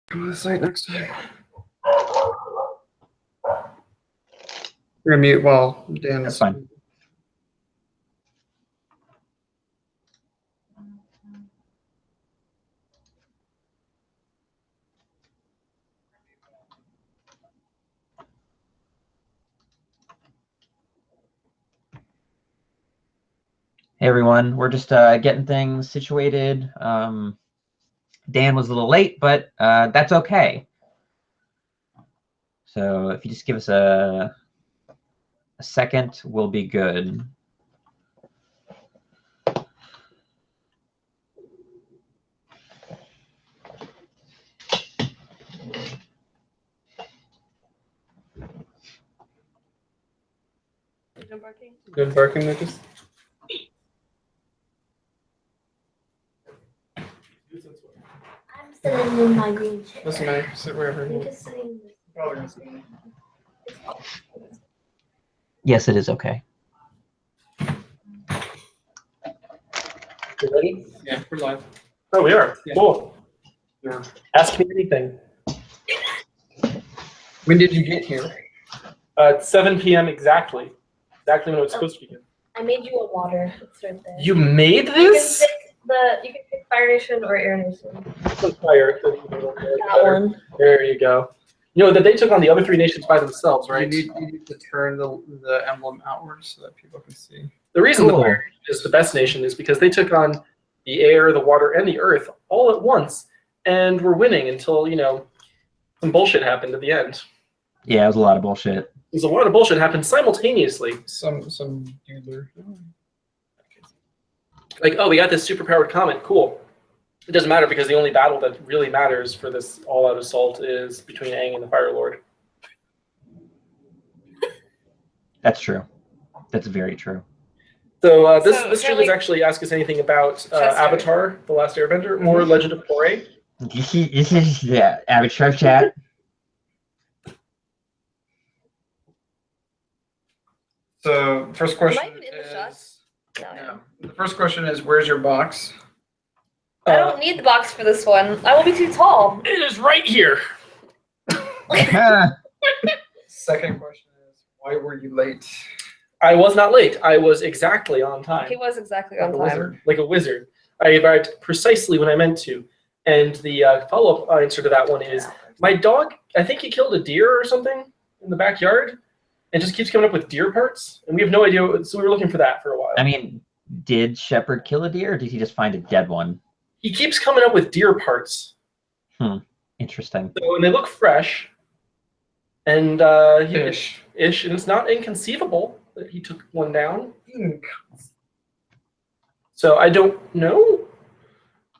Go to the site next time. We're gonna mute while Dan That's is fine. Hey everyone, we're just getting things situated. Dan was a little late, but that's okay. So if you just give us a second, we'll be good. Good barking. good barking, Lucas. I'm sitting in my green chair. Doesn't matter. Sit wherever you I'm want. just sitting. Probably gonna sit. Yes, it is okay. You ready? Yeah, we're live. Oh, we are. Yeah. Cool. Yeah. Ask me anything. When did you get here? It's 7 p.m. exactly. Exactly when it was supposed to begin. I made you a water. It's right there. You made You can this? pick Fire Nation or Air Nation. Fire. That one. There you go. You know that they took on the other 3 nations by themselves, right? You need to turn the emblem outwards so that people can see. The reason Cool. the Fire Nation is the best nation is because they took on the air, the water, and the earth all at once, and were winning until some bullshit happened at the end. Yeah, it was a lot of bullshit. There's a lot of bullshit happened simultaneously. Some doodler. Like, oh, we got this superpowered comet. Cool. It doesn't matter because the only battle that really matters for this all-out assault is between Aang and the Fire Lord. That's true. That's very true. So this So, stream is actually ask us anything about Chester. Avatar, The Last Airbender, or Legend of Korra. This is yeah, Avatar chat. So first Am question I even in the shot? is. No, I No. am. The first question is, where's your box? I don't need the box for this one. I will be too tall. It is right here. Second question is, why were you late? I was not late. I was exactly on time. He was exactly Like on a time. wizard. Like a wizard. I arrived precisely when I meant to. And the follow-up answer to that one is, my dog, I think he killed a deer or something in the backyard, and just keeps coming up with deer parts, and we have no idea. So we were looking for that for a while. I mean, did Shepard kill a deer, or did he just find a dead one? He keeps coming up with deer parts, Interesting. so, and they look fresh, and Ish. and it's not inconceivable that he took one down. So I don't know.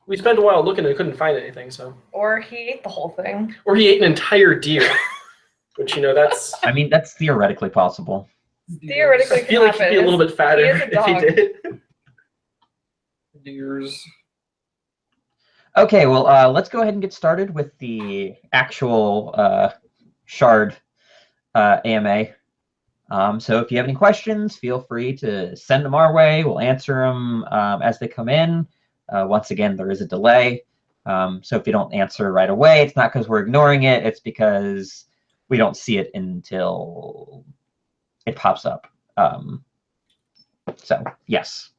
We spent a while looking and couldn't find anything. So, Or he ate the whole thing. or he ate an entire deer, which that's. I mean, that's theoretically possible. Theoretically, I feel like he'd be a little bit fatter He is a if he dog. did. Deers. Okay, well, let's go ahead and get started with the actual Shard AMA. So if you have any questions, feel free to send them our way. We'll answer them as they come in. Once again, there is a delay. So if you don't answer right away, it's not because we're ignoring it. It's because we don't see it until it pops up. So yes.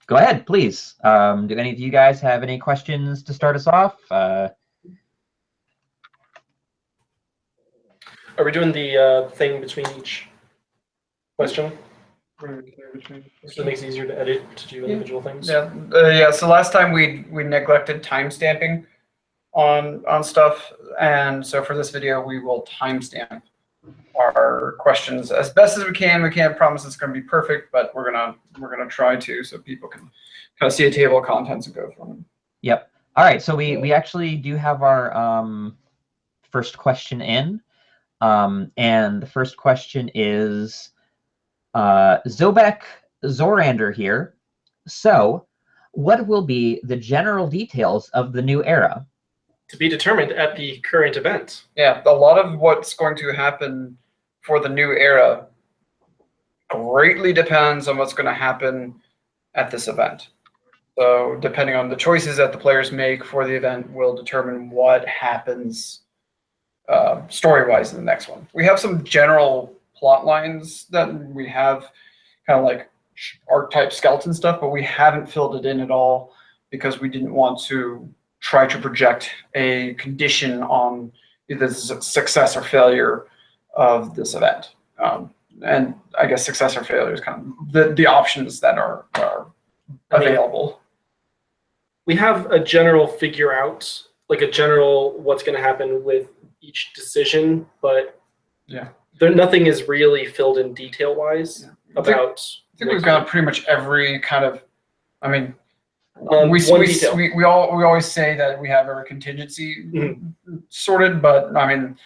Go ahead, please. Do any of you guys have any questions to start us off? Are we doing the thing between each question? So it makes it easier to edit to do individual things. Yeah, yeah. So last time we neglected timestamping on stuff, and so for this video we will timestamp our questions as best as we can. We can't promise it's going to be perfect, but we're gonna try to, so people can kind of see a table of contents and go from them. Yep. All right. So we actually do have our first question in, and the first question is Zobek Zorander here. So, what will be the general details of the new era? To be determined at the current event. Yeah, a lot of what's going to happen for the new era greatly depends on what's going to happen at this event. So depending on the choices that the players make for the event will determine what happens story-wise in the next one. We have some general plot lines that we have kind of like archetype skeleton stuff, but we haven't filled it in at all because we didn't want to try to project a condition on either the success or failure of this event. And I guess success or failure is kind of the options that are available. We have a general figure out, like a general what's going to happen with each decision, but yeah, nothing is really filled in detail-wise about. I think we've got pretty much every kind of. I mean, we detail. always say that we have every contingency sorted, but I mean,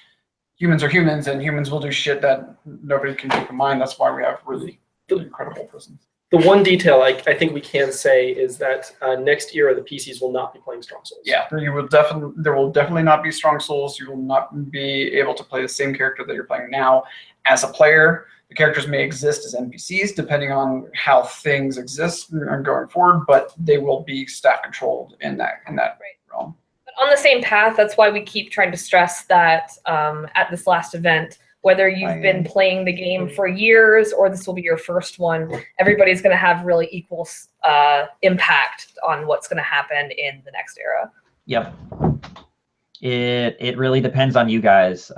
humans are humans, and humans will do shit that nobody can keep in mind. That's why we have really incredible prisons. The one detail I think we can say is that next era the PCs will not be playing Strong Souls. Yeah, there will definitely not be Strong Souls. You will not be able to play the same character that you're playing now as a player. The characters may exist as NPCs depending on how things exist going forward, but they will be staff controlled in that realm. But on the same path, that's why we keep trying to stress that at this last event, whether you've been playing the game for years or this will be your first one, everybody's going to have really equal impact on what's going to happen in the next era. Yep. It really depends on you guys.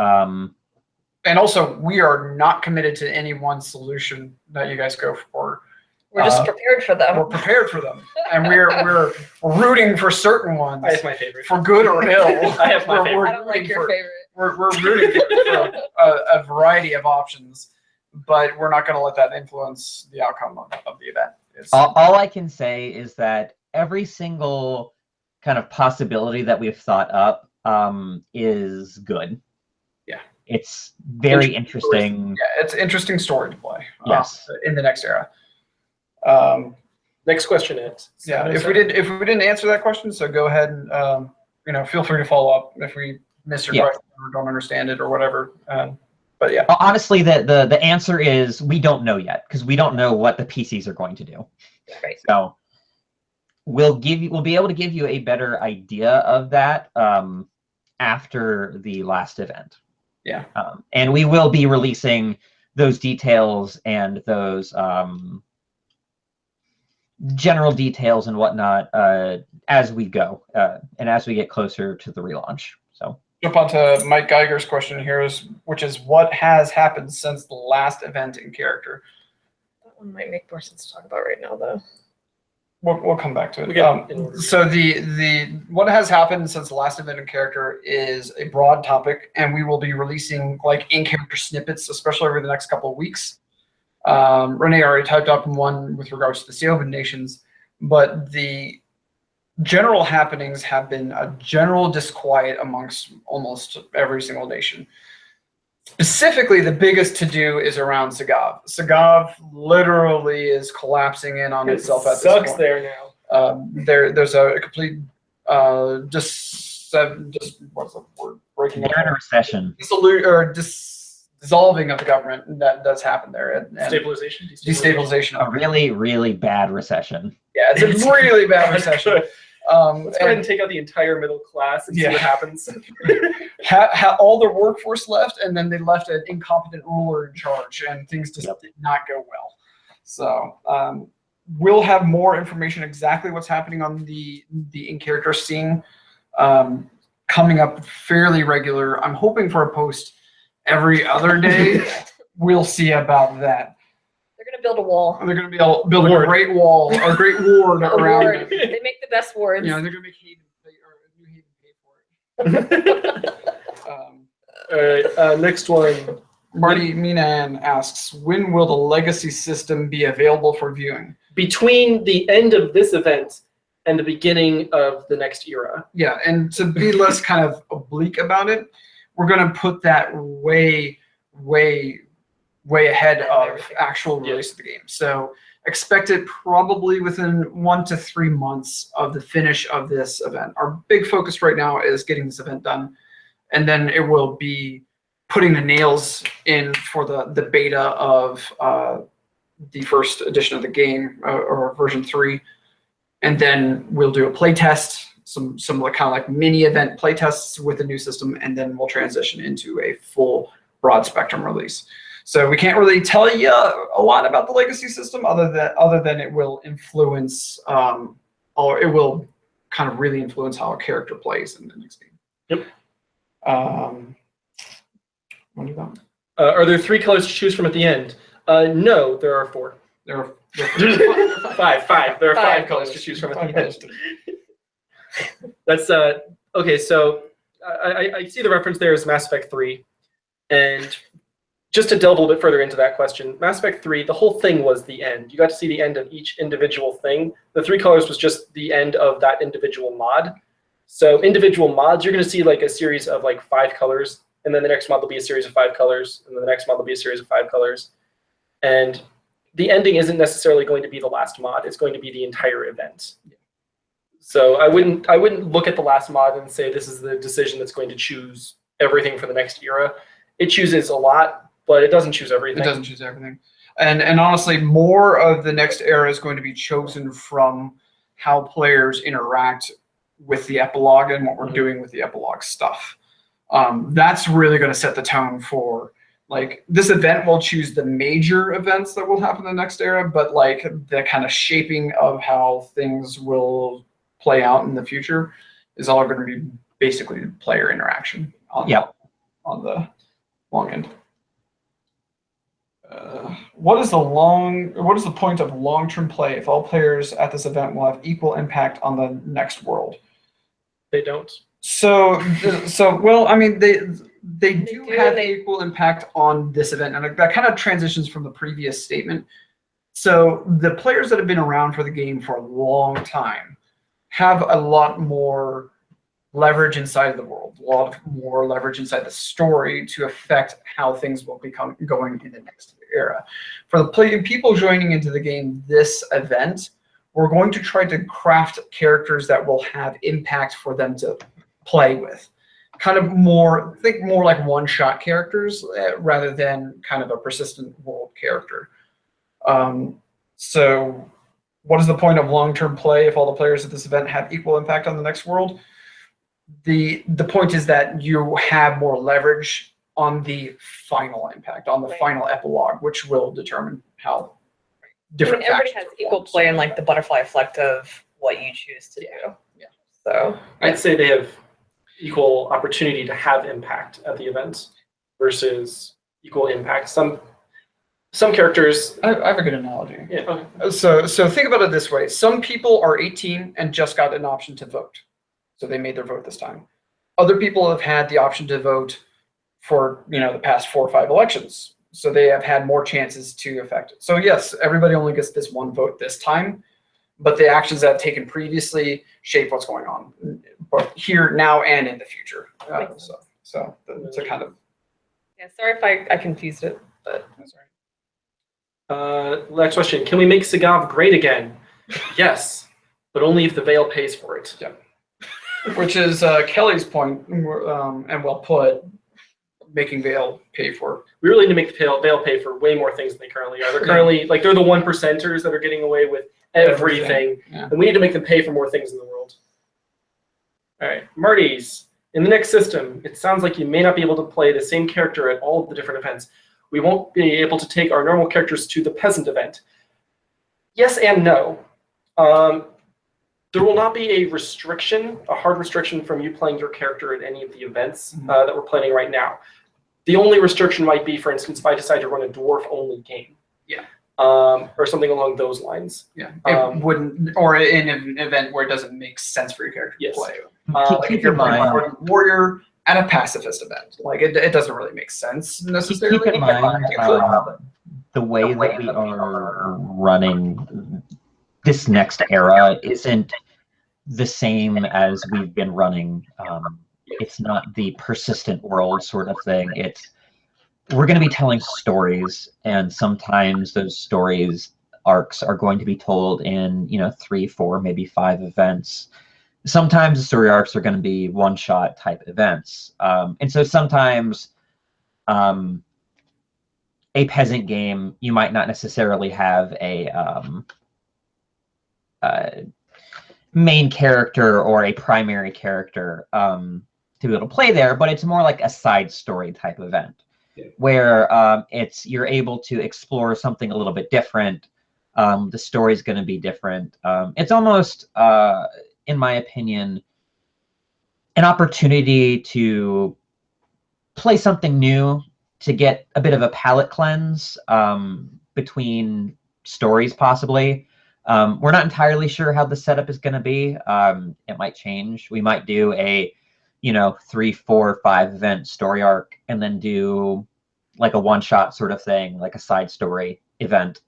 And also, we are not committed to any one solution that you guys go for. We're just prepared for them. We're prepared for them, and we're rooting for certain ones. I have my favorite. For good or ill. I have my favorite. I don't like your favorite. We're rooting for a variety of options, but we're not going to let that influence the outcome of the event. All I can say is that every single kind of possibility that we've thought up is good. Yeah. It's very interesting. Yeah, it's an interesting story to play. Yes. In the next era. Next question is. Yeah, if we didn't answer that question, so go ahead and feel free to follow up if we missed your question or don't understand it or whatever. But yeah. Honestly, the answer is we don't know yet because we don't know what the PCs are going to do. Right. So we'll be able to give you a better idea of that after the last event. Yeah. And we will be releasing those details and those general details and whatnot as we go and as we get closer to the relaunch. So jump onto Mike Geiger's question here, which is what has happened since the last event in character? That one might make more sense to talk about right now, though. We'll come back to it. So the what has happened since the last event in character is a broad topic, and we will be releasing like in-character snippets, especially over the next couple of weeks. Renee already typed up one with regards to the Seoban nations, but the general happenings have been a general disquiet amongst almost every single nation. Specifically, the biggest to-do is around Sagav. Sagav literally is collapsing in on itself at this point. Sucks there now. There's a complete what's the word? Breaking they're in a recession. Dissolving of the government that does happen there. And destabilization. A really, really bad recession. Yeah, it's a really bad recession. Let's go ahead and take out the entire middle class and see what happens. All their workforce left, and then they left an incompetent ruler in charge, and things just did not go well. So we'll have more information exactly what's happening on the in-character scene coming up fairly regular. I'm hoping for a post every other day. We'll see about that. They're going to build a wall. They're going to build a great wall, or a great ward around it. They make the best wards. Yeah, they're going to make New Haven pay for it. All right, next one. Marty Minan asks, when will the legacy system be available for viewing? Between the end of this event and the beginning of the next era. Yeah, and to be less kind of oblique about it, we're going to put that way ahead of actual release of the game. So expect it probably within 1 to 3 months of the finish of this event. Our big focus right now is getting this event done, and then it will be putting the nails in for the beta of the first edition of the game, or version 3. and then we'll do a play test, some kind of like mini event play tests with the new system, and then we'll transition into a full broad spectrum release. So we can't really tell you a lot about the legacy system other than it will influence, or it will kind of really influence how a character plays in the next game. Yep. What about? Are there 3 colors to choose from at the end? No, there are 4. There are Five. There are 5 Five colors to choose from at Five the end. colors. That's okay. So I see the reference there is Mass Effect 3, and just to delve a little bit further into that question, Mass Effect 3, the whole thing was the end. You got to see the end of each individual thing. The 3 colors was just the end of that individual mod. So individual mods, you're going to see like a series of like 5 colors, and then the next mod will be a series of 5 colors, and then the next mod will be a series of 5 colors. And the ending isn't necessarily going to be the last mod. It's going to be the entire event. So I wouldn't look at the last mod and say this is the decision that's going to choose everything for the next era. It chooses a lot, but it doesn't choose everything. It doesn't choose everything. And honestly, more of the next era is going to be chosen from how players interact with the epilogue and what we're doing with the epilogue stuff. That's really going to set the tone for, like, this event will choose the major events that will happen in the next era, but like the kind of shaping of how things will play out in the future is all going to be basically player interaction on the long end. What is the point of long-term play if all players at this event will have equal impact on the next world? They don't. So well, I mean, they do have equal impact on this event, and that kind of transitions from the previous statement. So the players that have been around for the game for a long time have a lot more leverage inside the world, a lot more leverage inside the story to affect how things will become going in the next era. For the people joining into the game this event, we're going to try to craft characters that will have impact for them to play with. Kind of more, think more like one-shot characters rather than kind of a persistent world character. So what is the point of long-term play if all the players at this event have equal impact on the next world? The point is that you have more leverage on the final impact, on the final epilogue, which will determine how different everybody has equal play in like the butterfly effect of what you choose to do. Yeah. So I'd say they have equal opportunity to have impact at the event versus equal impact. Some characters. I have a good analogy. Yeah. Okay. So think about it this way: some people are 18 and just got an option to vote, so they made their vote this time. Other people have had the option to vote for the past 4 or 5 elections, so they have had more chances to affect it. So yes, everybody only gets this one vote this time, but the actions that have taken previously shape what's going on, both here, now, and in the future. So it's a kind of. yeah, sorry if I confused it, but That's right. Next question. Can we make Sagav great again? Yes, but only if the Veil pays for it. Yeah. Which is Kelly's point, and well put, making Veil pay for. We really need to make the Veil pay for way more things than they currently are. They're currently, like, they're the 1%ers that are getting away with everything. Yeah. And we need to make them pay for more things in the world. All right, Marty's. In the next system, it sounds like you may not be able to play the same character at all of the different events. We won't be able to take our normal characters to the peasant event. Yes and no. There will not be a restriction, a hard restriction from you playing your character at any of the events that we're planning right now. The only restriction might be, for instance, if I decide to run a dwarf-only game. Yeah. Or something along those lines. Yeah. It wouldn't, or in an event where it doesn't make sense for your character to play. Like if you're playing a warrior at a pacifist event, like it doesn't really make sense necessarily. Keep in mind the way that we are running this next era isn't the same as we've been running. It's not the persistent world sort of thing. We're going to be telling stories, and sometimes those stories arcs are going to be told in 3, 4, maybe 5 events. Sometimes the story arcs are going to be one-shot type events, and so sometimes a peasant game, you might not necessarily have a main character or a primary character to be able to play there, but it's more like a side story type event where you're able to explore something a little bit different. The story's going to be different. It's almost, in my opinion, an opportunity to play something new, to get a bit of a palate cleanse between stories, possibly. We're not entirely sure how the setup is going to be. It might change. We might do a, 3, 4, 5 event story arc, and then do like a one-shot sort of thing, like a side story event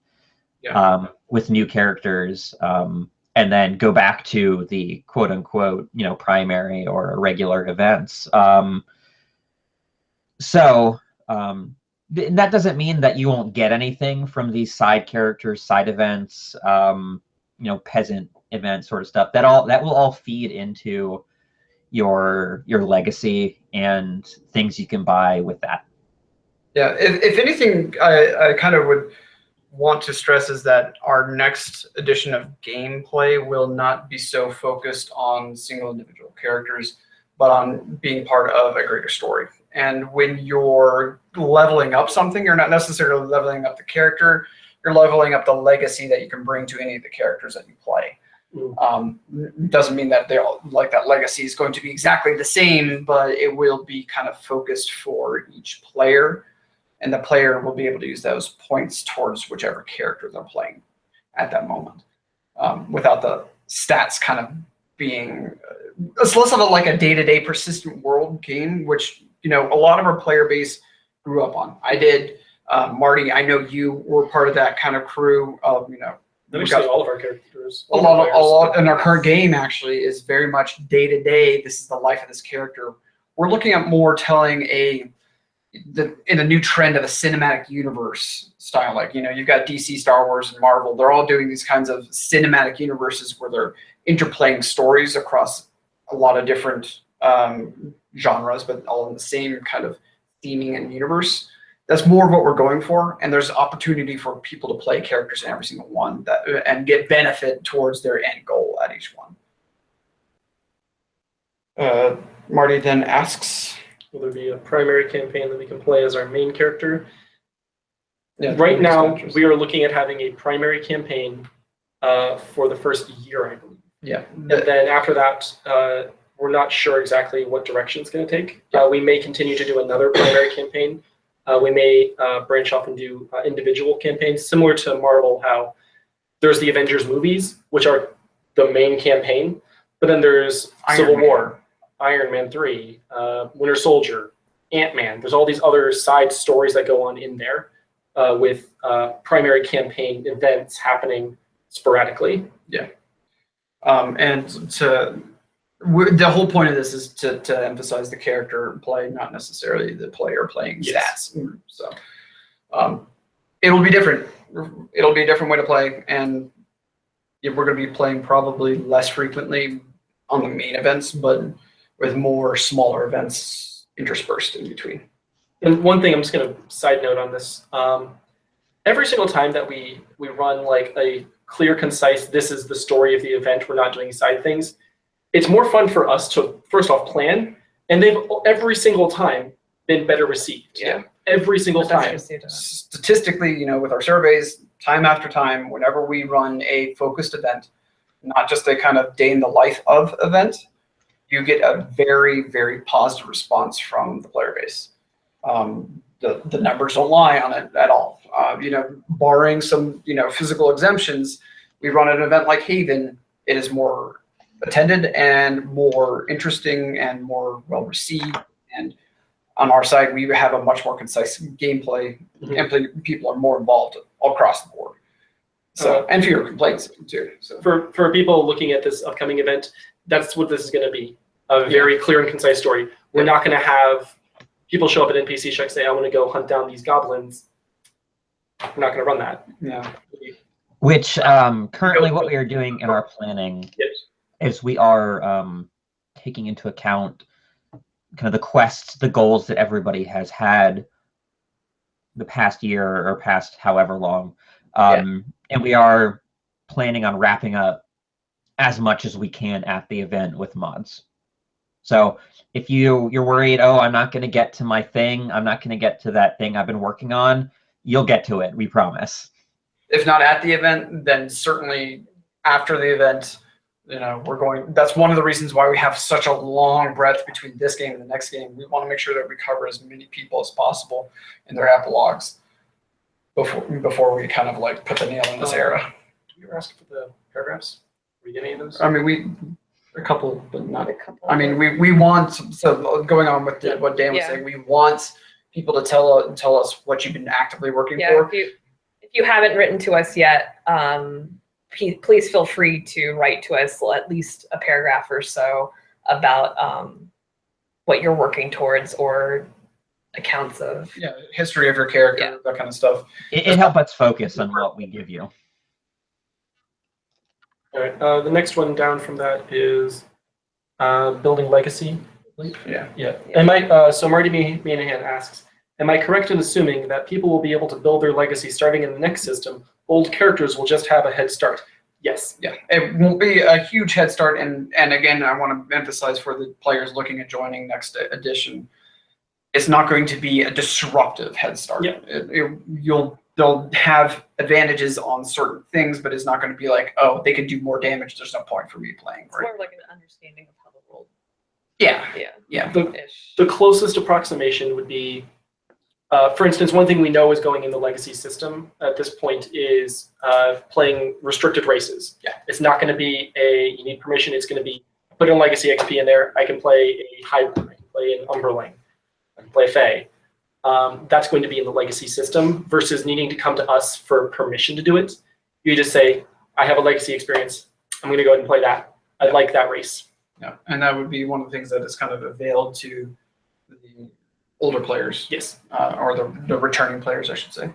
with new characters, and then go back to the quote unquote, primary or regular events. That doesn't mean that you won't get anything from these side characters, side events, peasant event sort of stuff. That will all feed into your legacy and things you can buy with that. Yeah, if anything, I kind of would want to stress is that our next edition of gameplay will not be so focused on single individual characters, but on being part of a greater story. And when you're leveling up something, you're not necessarily leveling up the character, you're leveling up the legacy that you can bring to any of the characters that you play. Doesn't mean that that legacy is going to be exactly the same, but it will be kind of focused for each player, and the player will be able to use those points towards whichever character they're playing at that moment, without the stats kind of being it's less of a day-to-day persistent world game, which a lot of our player base grew up on. I did. Marty, I know you were part of that kind of crew of we got all of our characters. A lot in our current game actually is very much day-to-day. This is the life of this character. We're looking at more telling in a new trend of a cinematic universe style. Like, you've got DC, Star Wars, and Marvel. They're all doing these kinds of cinematic universes where they're interplaying stories across a lot of different genres, but all in the same kind of theming and universe. That's more of what we're going for, and there's opportunity for people to play characters in every single one and get benefit towards their end goal at each one. Marty then asks, will there be a primary campaign that we can play as our main character? Yeah, right now, we are looking at having a primary campaign for the first year, I believe. Yeah. And then after that, we're not sure exactly what direction it's going to take. We may continue to do another primary campaign. We may branch off and do individual campaigns, similar to Marvel, how there's the Avengers movies, which are the main campaign, but then there's Civil War, Iron Man 3, Winter Soldier, Ant-Man. There's all these other side stories that go on in there with primary campaign events happening sporadically. Yeah. The whole point of this is to emphasize the character play, not necessarily the player playing stats. So it'll be different. It'll be a different way to play, and we're going to be playing probably less frequently on the main events, but with more smaller events interspersed in between. And one thing I'm just going to side note on this. Every single time that we run like a clear, concise, this is the story of the event, we're not doing side things, it's more fun for us to, first off, plan, and they've every single time been better received. Yeah. Every single time. Statistically, with our surveys, time after time, whenever we run a focused event, not just a kind of day in the life of event, you get a very, very positive response from the player base. The numbers don't lie on it at all. Barring some, physical exemptions, we run an event like Haven, it is more attended and more interesting and more well received. And on our side, we have a much more concise gameplay, and people are more involved all across the board. So and fewer complaints too. So for people looking at this upcoming event, that's what this is going to be. A very clear and concise story. We're not going to have people show up at NPC check, say, I want to go hunt down these goblins. We're not going to run that. Yeah. Which currently what we are doing in our planning is we are taking into account kind of the quests, the goals that everybody has had the past year or past however long. And we are planning on wrapping up as much as we can at the event with mods. So if you're worried, oh, I'm not going to get to my thing, I'm not going to get to that thing I've been working on, you'll get to it, we promise. If not at the event, then certainly after the event, that's one of the reasons why we have such a long breadth between this game and the next game. We want to make sure that we cover as many people as possible in their epilogues before we kind of like put the nail in this era. Did you ask for the paragraphs? Were you getting any of those? I mean, a couple, but not A couple. I mean, we want, so going on with what Dan was saying, we want people to tell us what you've been actively working for. If you haven't written to us yet, please feel free to write to us at least a paragraph or so about what you're working towards or accounts of. Yeah, history of your character, that kind of stuff. It helps us focus on what we give you. All right. The next one down from that is building legacy. Yeah. And so Marty Meanahan asks, am I correct in assuming that people will be able to build their legacy starting in the next system? Old characters will just have a head start. Yes. Yeah, it won't be a huge head start, and again, I want to emphasize for the players looking at joining next edition, it's not going to be a disruptive head start. Yeah. They'll have advantages on certain things, but it's not going to be like, oh, they can do more damage. There's no point for me playing. It's more like an understanding of how the world. Yeah. The closest approximation would be, for instance, one thing we know is going in the legacy system at this point is playing restricted races. Yeah. It's not going to be you need permission. It's going to be, put in legacy XP in there. I can play a Hybrid, I can play an Umberling, I can play Fae. That's going to be in the legacy system versus needing to come to us for permission to do it. You just say, I have a legacy experience. I'm going to go ahead and play that. I like that race. Yeah, and that would be one of the things that is kind of availed to the older players. Yes. Or the returning players, I should say.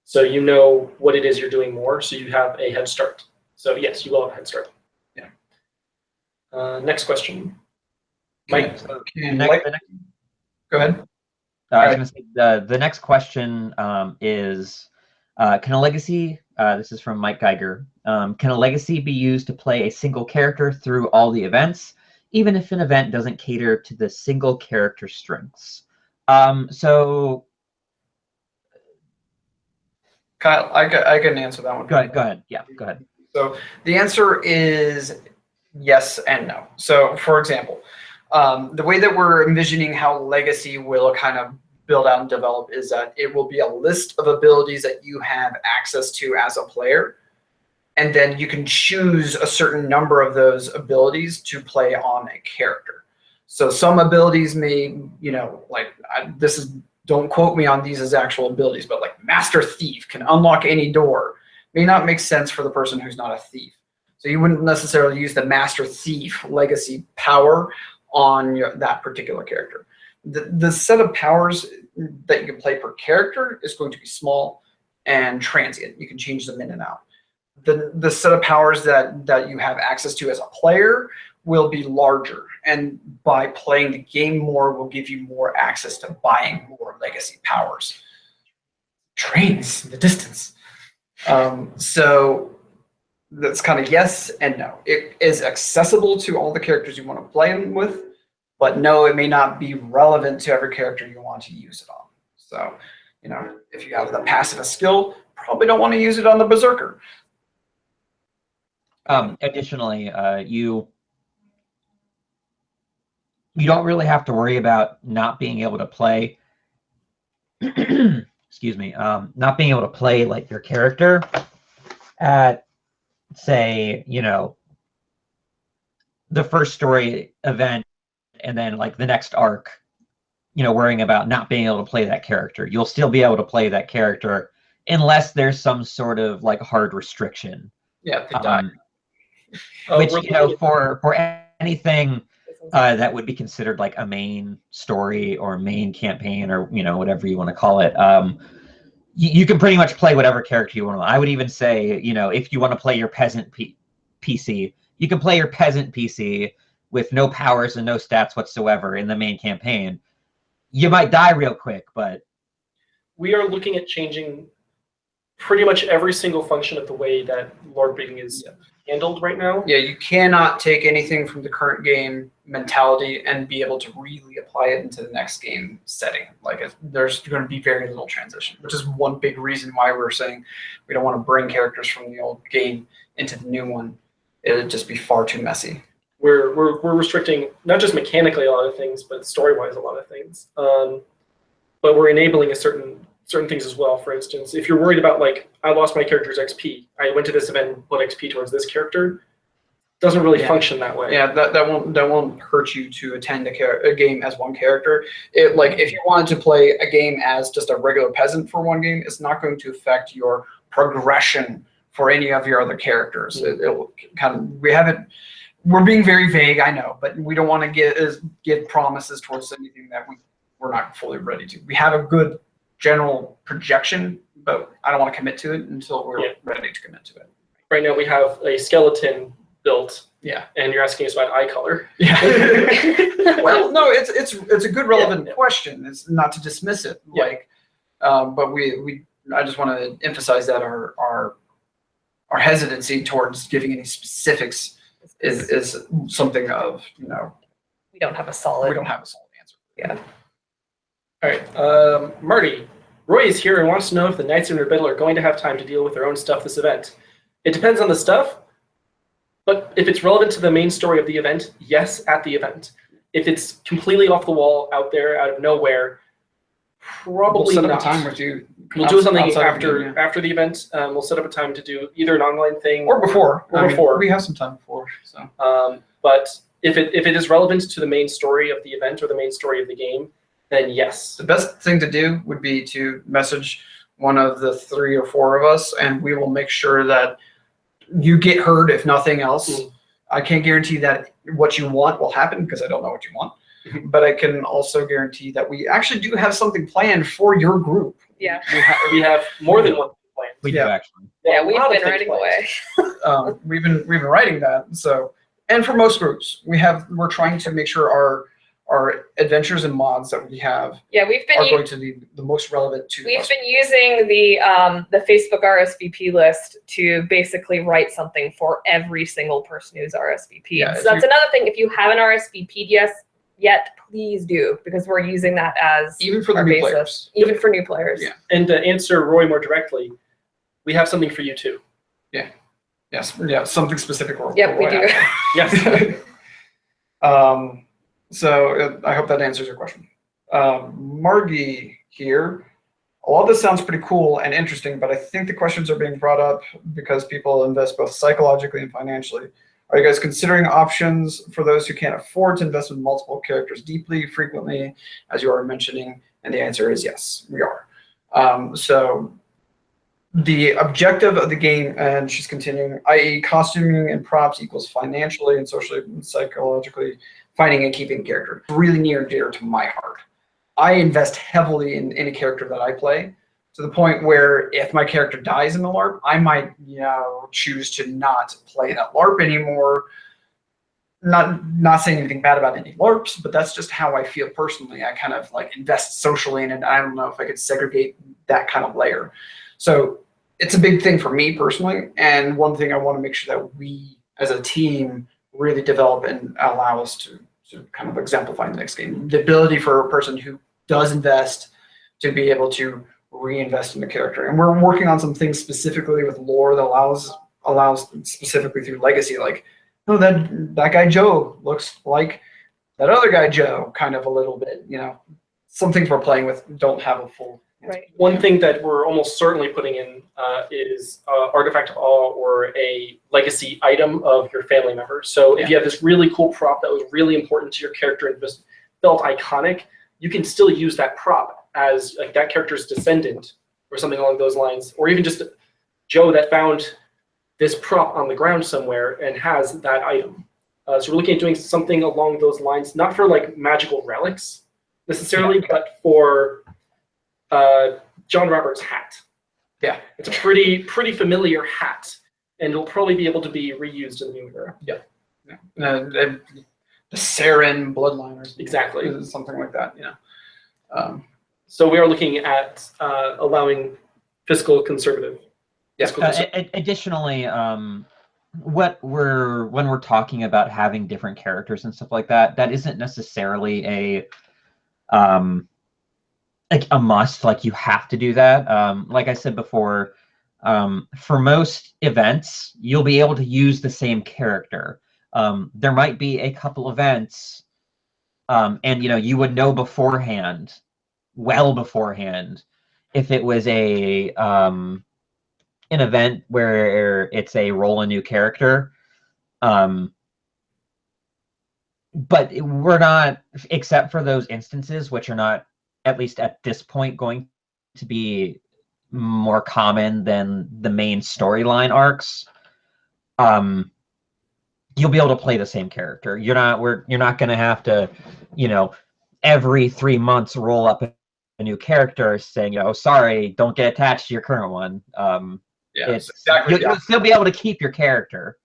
So you know what it is you're doing more, so you have a head start. So yes, you will have a head start. Yeah. Next question. Mike. Go ahead. I was going to say the next question is, can a legacy, this is from Mike Geiger, can a legacy be used to play a single character through all the events, even if an event doesn't cater to the single character strengths? So, Kyle, I can answer that one. Go ahead. Yeah, go ahead. So the answer is yes and no. So for example, the way that we're envisioning how legacy will kind of build out and develop is that it will be a list of abilities that you have access to as a player. And then you can choose a certain number of those abilities to play on a character. So some abilities may, don't quote me on these as actual abilities, but like Master Thief can unlock any door. May not make sense for the person who's not a thief. So you wouldn't necessarily use the Master Thief legacy power on that particular character. The set of powers that you can play per character is going to be small and transient. You can change them in and out. The set of powers that you have access to as a player will be larger, and by playing the game more will give you more access to buying more legacy powers. Trains in the distance. So that's kind of yes and no. It is accessible to all the characters you want to play them with, but no, it may not be relevant to every character you want to use it on. So, if you have the passive skill, probably don't want to use it on the Berserker. Additionally, you don't really have to worry about not being able to play excuse me, not being able to play like your character at, say, the first story event and then like the next arc, worrying about not being able to play that character. You'll still be able to play that character unless there's some sort of like hard restriction. Yeah, they die. Which, for anything that would be considered like a main story or main campaign or, whatever you want to call it, you can pretty much play whatever character you want. I would even say, if you want to play your peasant PC, you can play your peasant PC with no powers and no stats whatsoever in the main campaign. You might die real quick, but... We are looking at changing pretty much every single function of the way that lore building is handled right now. Yeah, you cannot take anything from the current game mentality and be able to really apply it into the next game setting. Like there's going to be very little transition, which is one big reason why we're saying we don't want to bring characters from the old game into the new one. It would just be far too messy. We're restricting not just mechanically a lot of things, but story-wise a lot of things. But we're enabling a certain things as well. For instance, if you're worried about like I lost my character's XP, I went to this event and put XP towards this character, doesn't really function that way. Yeah, that won't hurt you to attend a game as one character. It like if you wanted to play a game as just a regular peasant for one game, it's not going to affect your progression for any of your other characters. It will kind of we're being very vague, I know, but we don't want to give promises towards anything that we're not fully ready to. We have a good general projection, but I don't want to commit to it until we're ready to commit to it. Right now we have a skeleton built. Yeah. And you're asking us about eye color. Yeah. Well, no, it's a good relevant question. It's not to dismiss it. Yeah. Like, but I just want to emphasize that our hesitancy towards giving any specifics is something of, we don't have a solid answer. Yeah. All right, Marty. Roy is here and wants to know if the Knights of Nerbiddle are going to have time to deal with their own stuff this event. It depends on the stuff, but if it's relevant to the main story of the event, yes, at the event. If it's completely off the wall, out there, out of nowhere, probably we'll set not. up a time with you. We'll do something outside of the game, after the event. We'll set up a time to do either an online thing or before. Before. We have some time before. So. But if it is relevant to the main story of the event or the main story of the game, then yes. The best thing to do would be to message one of the 3 or 4 of us, and we will make sure that you get heard, if nothing else. I can't guarantee that what you want will happen because I don't know what you want. But I can also guarantee that we actually do have something planned for your group. Yeah. We have more than one plan. We do actually. Yeah, A we've lot of been things writing planned. away. We've been writing that. So, and for most groups, we're trying to make sure our adventures and mods that we have Yeah, we've been are going to be the most relevant to We've us. been using the Facebook RSVP list to basically write something for every single person who's RSVP'd. Yeah, So that's another thing. If you haven't RSVP'd yet, please do, because we're using that as Even for the our new basis. players. Even for new players. Yeah. And to answer Roy more directly, we have something for you too. Yes, yeah, something specific. Yep, we do. Yes. So I hope that answers your question. Margie here. A lot of this sounds pretty cool and interesting, but I think the questions are being brought up because people invest both psychologically and financially. Are you guys considering options for those who can't afford to invest in multiple characters deeply, frequently, as you are mentioning? And the answer is yes, we are. So the objective of the game, and she's continuing, i.e. costuming and props equals financially and socially and psychologically finding and keeping a character. Really near and dear to my heart. I invest heavily in any character that I play, to the point where if my character dies in the LARP, I might, choose to not play that LARP anymore. Not saying anything bad about any LARPs, but that's just how I feel personally. I kind of like invest socially in it. I don't know if I could segregate that kind of layer. So it's a big thing for me personally, and one thing I want to make sure that we as a team really develop and allow us to kind of exemplify in the next game. The ability for a person who does invest to be able to reinvest in the character. And we're working on some things specifically with lore that allows specifically through legacy, like, oh, that guy Joe looks like that other guy Joe, kind of a little bit, Some things we're playing with don't have a full. Right. One thing that we're almost certainly putting in is artifact of awe or a legacy item of your family member. So if you have this really cool prop that was really important to your character and just felt iconic, you can still use that prop as like that character's descendant or something along those lines, or even just Joe that found this prop on the ground somewhere and has that item. So we're looking at doing something along those lines, not for like magical relics necessarily, but for John Roberts' hat. Yeah, it's a pretty familiar hat, and it'll probably be able to be reused in the new era. Yeah. The Saren bloodline or something. Exactly. Something like that, So we are looking at allowing fiscal conservative. Yeah. Additionally, when we're talking about having different characters and stuff like that, that isn't necessarily a like a must. Like you have to do that. Like I said before, for most events, you'll be able to use the same character. There might be a couple events, and you would know beforehand, well beforehand, if it was an event where it's a roll a new character. But we're not, except for those instances, which are not, at least at this point, going to be more common than the main storyline arcs. You'll be able to play the same character. You're not going to have to, every 3 months roll up a new character saying, sorry, don't get attached to your current one. It's exactly. You'll still be able to keep your character.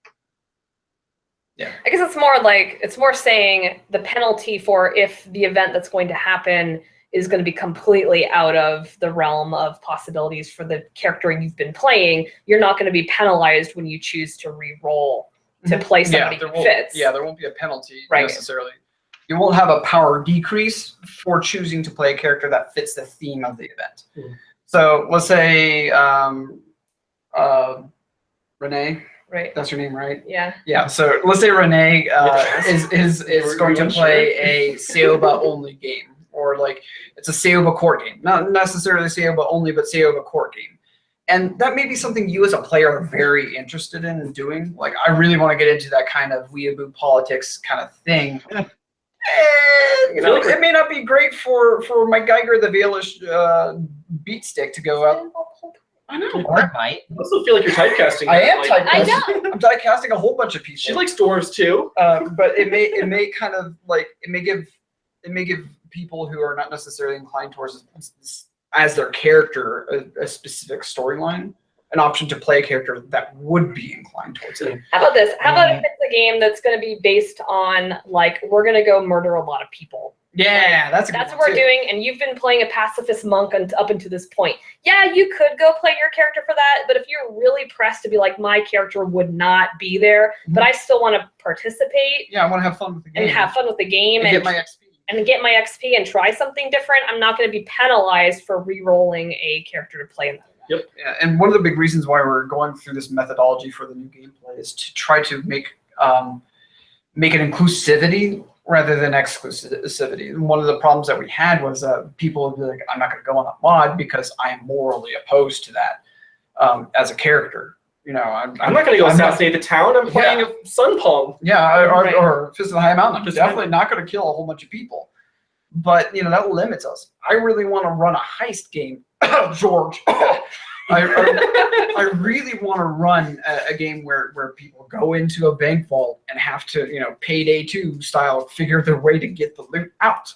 Yeah. I guess it's more saying the penalty for if the event that's going to happen is going to be completely out of the realm of possibilities for the character you've been playing. You're not going to be penalized when you choose to re-roll to play somebody who fits. Yeah, there won't be a penalty Right. necessarily. You won't have a power decrease for choosing to play a character that fits the theme of the event. Mm. So let's say Renee. Right. That's her name, right? Yeah. Yeah. So let's say Renee is going to play a Seoba only game, or like it's a Seoba court game, not necessarily Seoba only, but Seoba court game. And that may be something you as a player are very interested in doing. Like, I really want to get into that kind of weeaboo politics kind of thing. And, it may not be great for my Geiger the Baelish beat stick to go out. I know. Or it might. I also feel like you're typecasting. I am like, typecasting. I'm typecasting a whole bunch of people. She likes dwarves too. But it may kind of like it may give people who are not necessarily inclined towards as their character a specific storyline an option to play a character that would be inclined towards it. How about this? How about if it's a game that's going to be based on, like, we're going to go murder a lot of people? Yeah, that's what we're doing, and you've been playing a pacifist monk up until this point. Yeah, you could go play your character for that, but if you're really pressed to be like, my character would not be there, but I still want to participate. Yeah, I want to have fun with the game. And have fun with the game. And get my XP. And get my XP and try something different. I'm not going to be penalized for re-rolling a character to play in that. Yep. Yeah, and one of the big reasons why we're going through this methodology for the new gameplay is to try to make it inclusivity rather than exclusivity. And one of the problems that we had was people would be like, I'm not going to go on a mod because I am morally opposed to that as a character. I'm not going to go assassinate the town. I'm playing a Sun Palm. Yeah, or Fist of the High Mountain. I'm definitely not going to kill a whole bunch of people. But, that limits us. I really want to run a heist game. George. I really want to run a game where people go into a bank vault and have to, Payday 2 style, figure their way to get the loot out.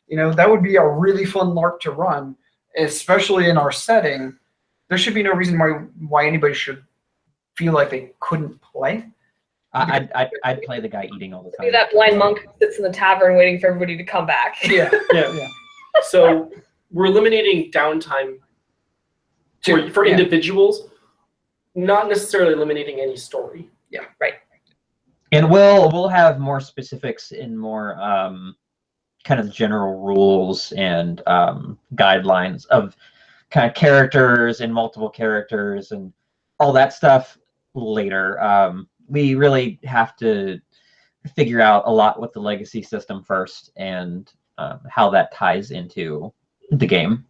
That would be a really fun LARP to run, especially in our setting. There should be no reason why anybody should feel like they couldn't play. I'd play the guy eating all the time. Be that blind monk who sits in the tavern waiting for everybody to come back. Yeah. So we're eliminating downtime for individuals, not necessarily eliminating any story. Yeah, right. And we'll have more specifics in more kind of general rules and guidelines of kind of characters and multiple characters and all that stuff later. We really have to figure out a lot with the legacy system first and how that ties into the game.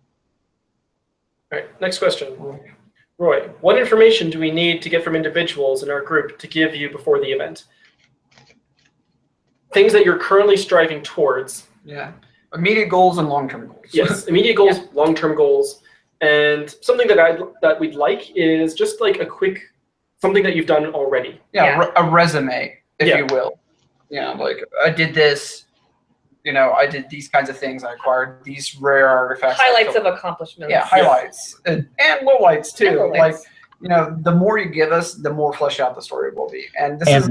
All right, next question. Roy, what information do we need to get from individuals in our group to give you before the event? Things that you're currently striving towards. Yeah. Immediate goals and long-term goals. Yes, immediate goals, long-term goals. And something that we'd like is just like a quick, something that you've done already. Yeah. A resume, if you will. Like I did this, I did these kinds of things. I acquired these rare artifacts. Highlights of accomplishments. Yeah, highlights and lowlights too. Lowlights. Like, the more you give us, the more fleshed out the story will be. And this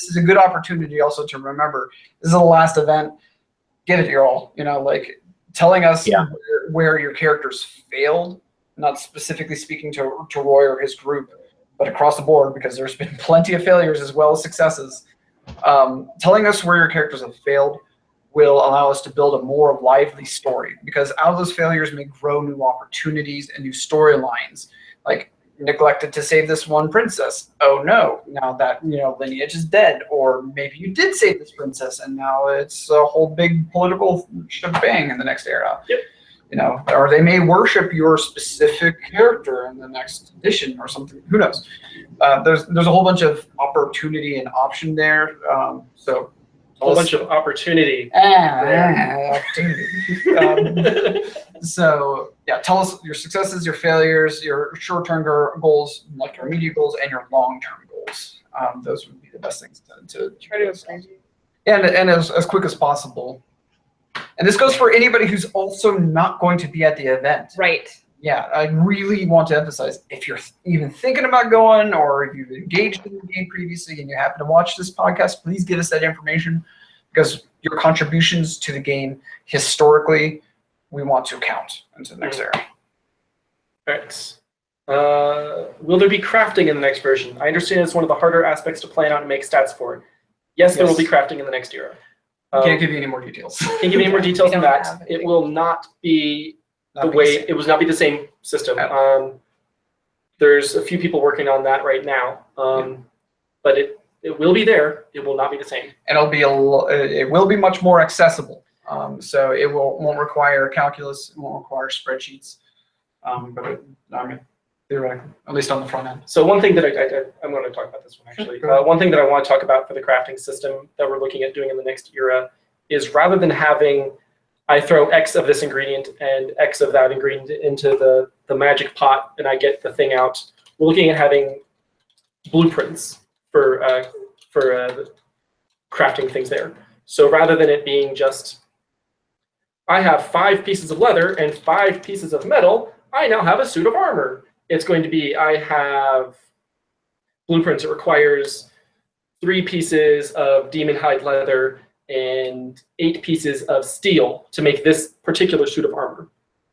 is a good opportunity also to remember this is the last event. Give it your all. Like telling us where your characters failed, not specifically speaking to Roy or his group, but across the board, because there's been plenty of failures as well as successes. Telling us where your characters have failed will allow us to build a more lively story, because out of those failures may grow new opportunities and new storylines. Like, neglected to save this one princess. Oh no, now that lineage is dead. Or maybe you did save this princess and now it's a whole big political shebang in the next era. Yep. Or they may worship your specific character in the next edition or something. Who knows? There's a whole bunch of opportunity and option there. So a whole bunch of opportunity. Opportunity. So yeah, tell us your successes, your failures, your short-term goals, like your immediate goals, and your long-term goals. Those would be the best things to Try to appreciate. and as quick as possible. And this goes for anybody who's also not going to be at the event. Right. Yeah, I really want to emphasize, if you're even thinking about going, or if you've engaged in the game previously and you happen to watch this podcast, please give us that information, because your contributions to the game historically, we want to count into the next era. All right. Will there be crafting in the next version? I understand it's one of the harder aspects to plan out and make stats for. Yes, there will be crafting in the next era. Can't give you any more details. Can't give you any more details than that. It will not be the way. It will not be the same system. There's a few people working on that right now, but it will be there. It will not be the same. And it will be much more accessible. So it won't require calculus. It won't require spreadsheets. But theoretically, at least on the front end. So one thing that I'm going to talk about this one actually. One thing that I want to talk about for the crafting system that we're looking at doing in the next era is, rather than having I throw X of this ingredient and X of that ingredient into the magic pot and I get the thing out, we're looking at having blueprints for crafting things there. So rather than it being just, I have 5 pieces of leather and 5 pieces of metal, I now have a suit of armor. It's going to be, I have blueprints. It requires 3 pieces of demon hide leather and 8 pieces of steel to make this particular suit of armor.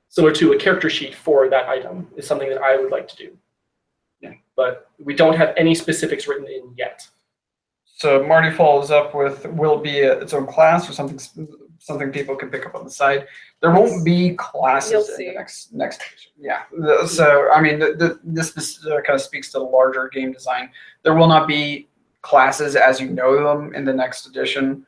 Similar to a character sheet for that item is something that I would like to do. Yeah. But we don't have any specifics written in yet. So Marty follows up with, will it be its own class or something people can pick up on the side? There won't be classes in the next edition. Yeah. So I mean, this kind of speaks to the larger game design. There will not be classes as you know them in the next edition.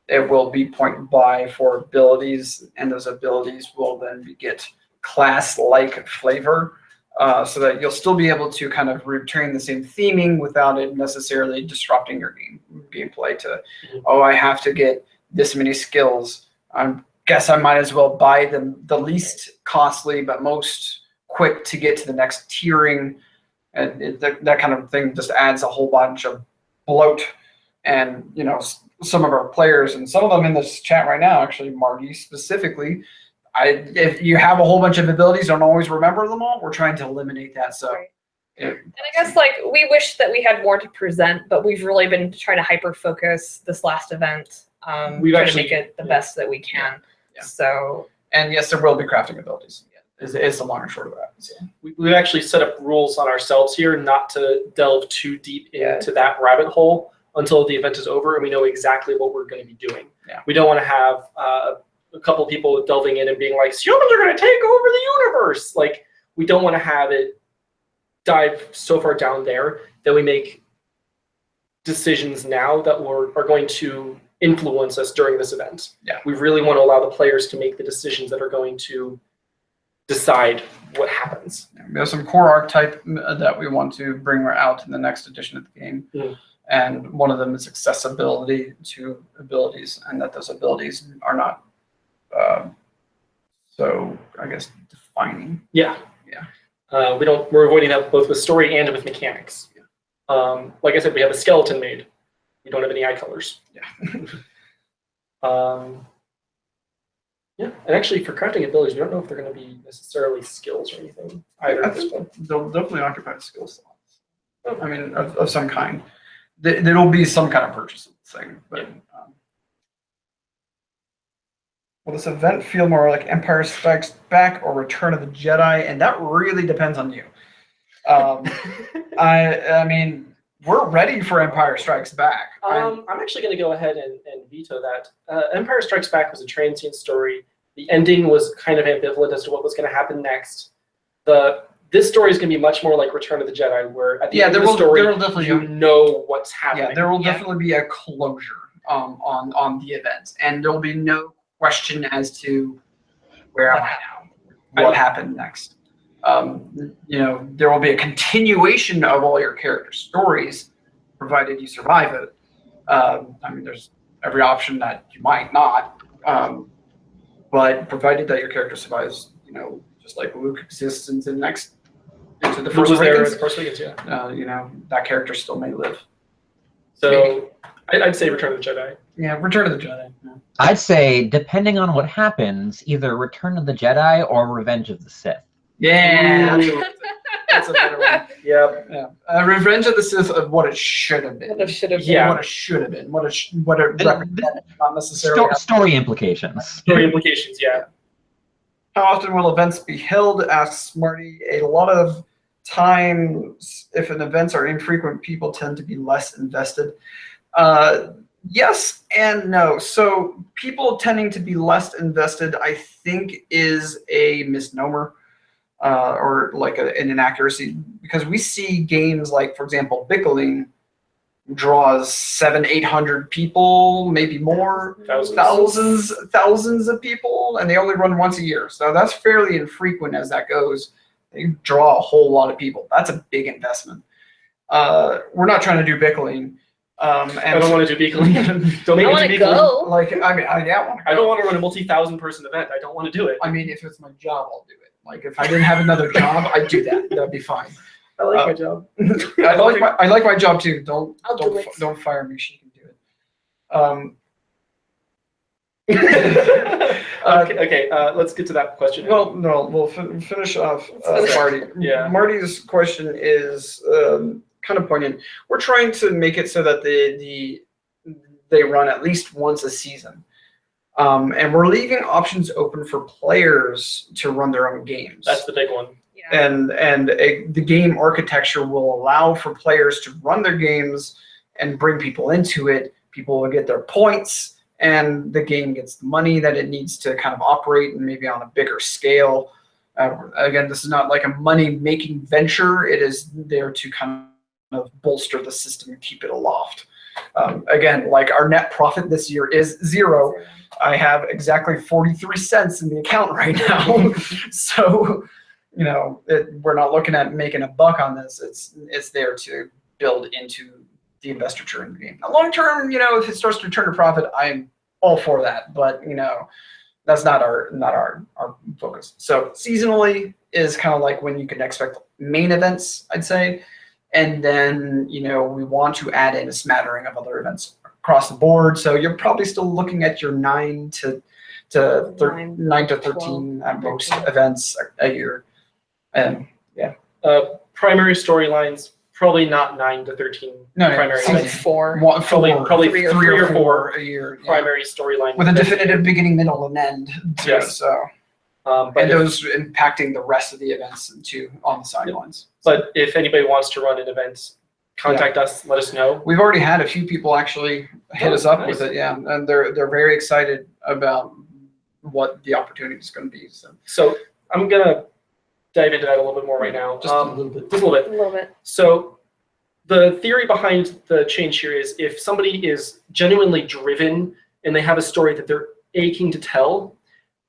It will be point buy for abilities, and those abilities will then get class-like flavor. So that you'll still be able to kind of retain the same theming without it necessarily disrupting your gameplay to, oh, I have to get this many skills. I guess I might as well buy the least costly but most quick to get to the next tiering. And that kind of thing just adds a whole bunch of bloat. And, you know, some of our players, and some of them in this chat right now, actually, Marty specifically, if you have a whole bunch of abilities, don't always remember them all. We're trying to eliminate that. So, right. And I guess we wish that we had more to present, but we've really been trying to hyper focus this last event. We've actually to make it the best that we can. Yeah. So, and yes, there will be crafting abilities. Is the long and short of that. So. We've actually set up rules on ourselves here not to delve too deep into that rabbit hole until the event is over and we know exactly what we're going to be doing. Yeah. We don't want to have a couple of people delving in and being like, humans are going to take over the universe. Like, we don't want to have it dive so far down there that we make decisions now that are going to influence us during this event. Yeah. We really want to allow the players to make the decisions that are going to decide what happens. We have some core archetype that we want to bring out in the next edition of the game. And one of them is accessibility to abilities, and that those abilities are not so, I guess, defining. Yeah. We're avoiding that both with story and with mechanics. Like I said, we have a skeleton made. We don't have any eye colors. Yeah. And actually, for crafting abilities, we don't know if they're going to be necessarily skills or anything either. I think they'll definitely occupy skill slots. I mean, of some kind. There'll be some kind of purchasable thing. But will this event feel more like Empire Strikes Back or Return of the Jedi? And that really depends on you. I mean, we're ready for Empire Strikes Back. I'm actually going to go ahead and veto that. Empire Strikes Back was a transient story. The ending was kind of ambivalent as to what was going to happen next. This story is going to be much more like Return of the Jedi, where at the end of the story, you know what's happening. Yeah, there will definitely be a closure on the events, and there will be no question as to where am I now, what happened next. You know, there will be a continuation of all your character stories, provided you survive it. I mean, there's every option that you might not, but provided that your character survives, you know, just like Luke exists into the Force Awakens, you know, that character still may live. So I'd say Return of the Jedi. Yeah, Return of the Jedi. Yeah. I'd say, depending on what happens, either Return of the Jedi or Revenge of the Sith. Yeah, Ooh. that's a better one. Yep. Yeah, Revenge of the Sith of what it should have been. What it should have been. Yeah. What it should have been. What it represented, not necessarily. Story implications. Story implications, yeah. How often will events be held? Asks Marty. A lot of times, if an events are infrequent, people tend to be less invested. Yes and no. So people tending to be less invested, I think, is a misnomer or like an inaccuracy, because we see games like, for example, Bickling draws 700-800 people, maybe more, thousands of people, and they only run once a year. So that's fairly infrequent as that goes. They draw a whole lot of people. That's a big investment. We're not trying to do Bickling. And I don't want to do Bickling. Don't make me do Bickling. Go. Like, I mean, I don't want to run a multi-thousand person event. I don't want to do it. I mean, if it's my job, I'll do it. Like, if I didn't have another job, I'd do that. That'd be fine. I like my job. I like my job too. Don't fire me. She can do it. Okay. Let's get to that question. Well, no, we'll finish off Marty. Yeah. Marty's question is kind of poignant. We're trying to make it so that they run at least once a season, and we're leaving options open for players to run their own games. That's the big one. Yeah. And the game architecture will allow for players to run their games and bring people into it. People will get their points, and the game gets the money that it needs to kind of operate, and maybe on a bigger scale. Again, this is not like a money-making venture. It is there to kind of bolster the system and keep it aloft. Again, like our net profit this year is 0. I have exactly 43 cents in the account right now. So, you know, we're not looking at making a buck on this. It's there to build into the investiture in the game. Now, long term, you know, if it starts to turn a profit, I'm all for that. But, you know, that's not our focus. So seasonally is kind of like when you can expect main events, I'd say. And then, you know, we want to add in a smattering of other events across the board. So you're probably still looking at your 9 to 13 at most events a year. Yeah. Primary storylines, probably not 9 to 13 primary Like events. 4. Probably 3 or 4 a year. primary storyline. With a definitive beginning, middle, and end. Too, Yes. So. But And those impacting the rest of the events too on the sidelines. But if anybody wants to run an event, contact us. Let us know. We've already had a few people actually hit us up with it, yeah, and they're very excited about what the opportunity is going to be. So I'm gonna dive into that a little bit more right now. Just a little bit. Just a little bit. A little bit. So the theory behind the change here is if somebody is genuinely driven and they have a story that they're aching to tell,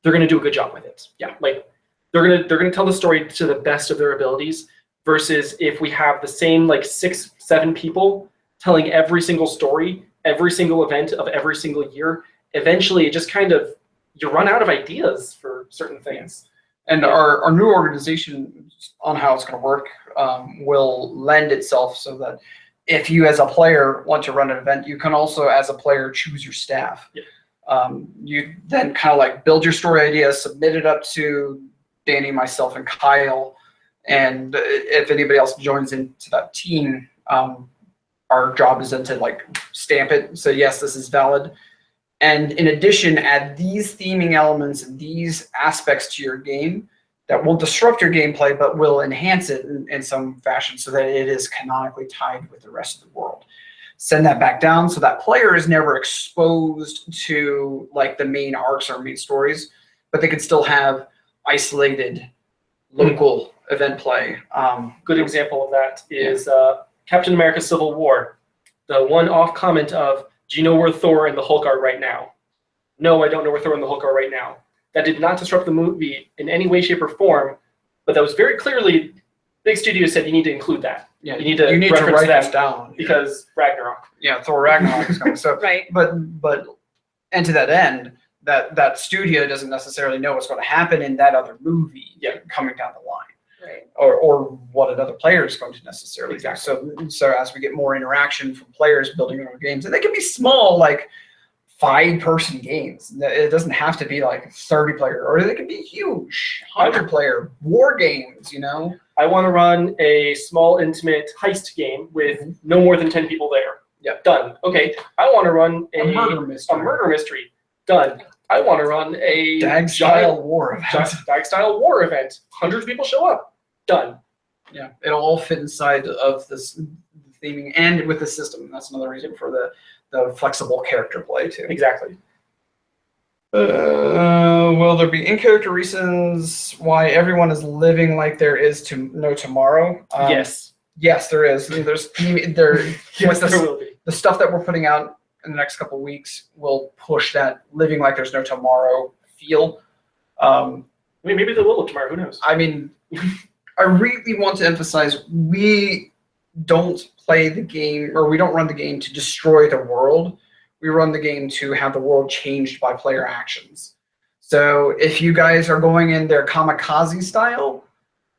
they're going to do a good job with it. Yeah, like they're going to tell the story to the best of their abilities. Versus if we have the same like 6-7 people telling every single story, every single event of every single year, eventually it just kind of you run out of ideas for certain things. And our new organization on how it's going to work will lend itself so that if you as a player want to run an event, you can also as a player choose your staff. Yeah. You then kind of like build your story ideas, submit it up to Danny, myself, and Kyle. And if anybody else joins into that team, our job is then to like stamp it. So yes, this is valid. And in addition, add these theming elements and these aspects to your game that won't disrupt your gameplay, but will enhance it in some fashion so that it is canonically tied with the rest of the world. Send that back down so that player is never exposed to like the main arcs or main stories, but they could still have isolated local event play. Good example of that is Captain America Civil War. The one-off comment of, do you know where Thor and the Hulk are right now? No, I don't know where Thor and the Hulk are right now. That did not disrupt the movie in any way, shape, or form, but that was very clearly, big studio said you need to include that. Yeah, you need to write reference this that down because Ragnarok. Yeah, Thor Ragnarok is coming. So, Right. But and to that end, that studio doesn't necessarily know what's going to happen in that other movie coming down the line. Right. Or what another player is going to necessarily Exactly. do. So as we get more interaction from players building their own games, and they can be small, like 5-person games. It doesn't have to be like 30-player, or they can be huge 100-player war games. You know, I want to run a small, intimate heist game with no more than 10 people there. Yep. Done. Okay. I want to run a murder mystery. Done. I want to run a DAG-style war event. DAG-style war event. 100 people show up. Done. Yeah, it'll all fit inside of this theming and with the system. That's another reason for the flexible character play too. Exactly. Will there be in-character reasons why everyone is living like there is no tomorrow? Yes. Yes, there is. There's Yes, there will be. The stuff that we're putting out in the next couple of weeks will push that living like there's no tomorrow feel. I mean, maybe there will tomorrow. Who knows? I mean, I really want to emphasize we don't play the game, or we don't run the game to destroy the world. We run the game to have the world changed by player actions. So if you guys are going in there kamikaze style,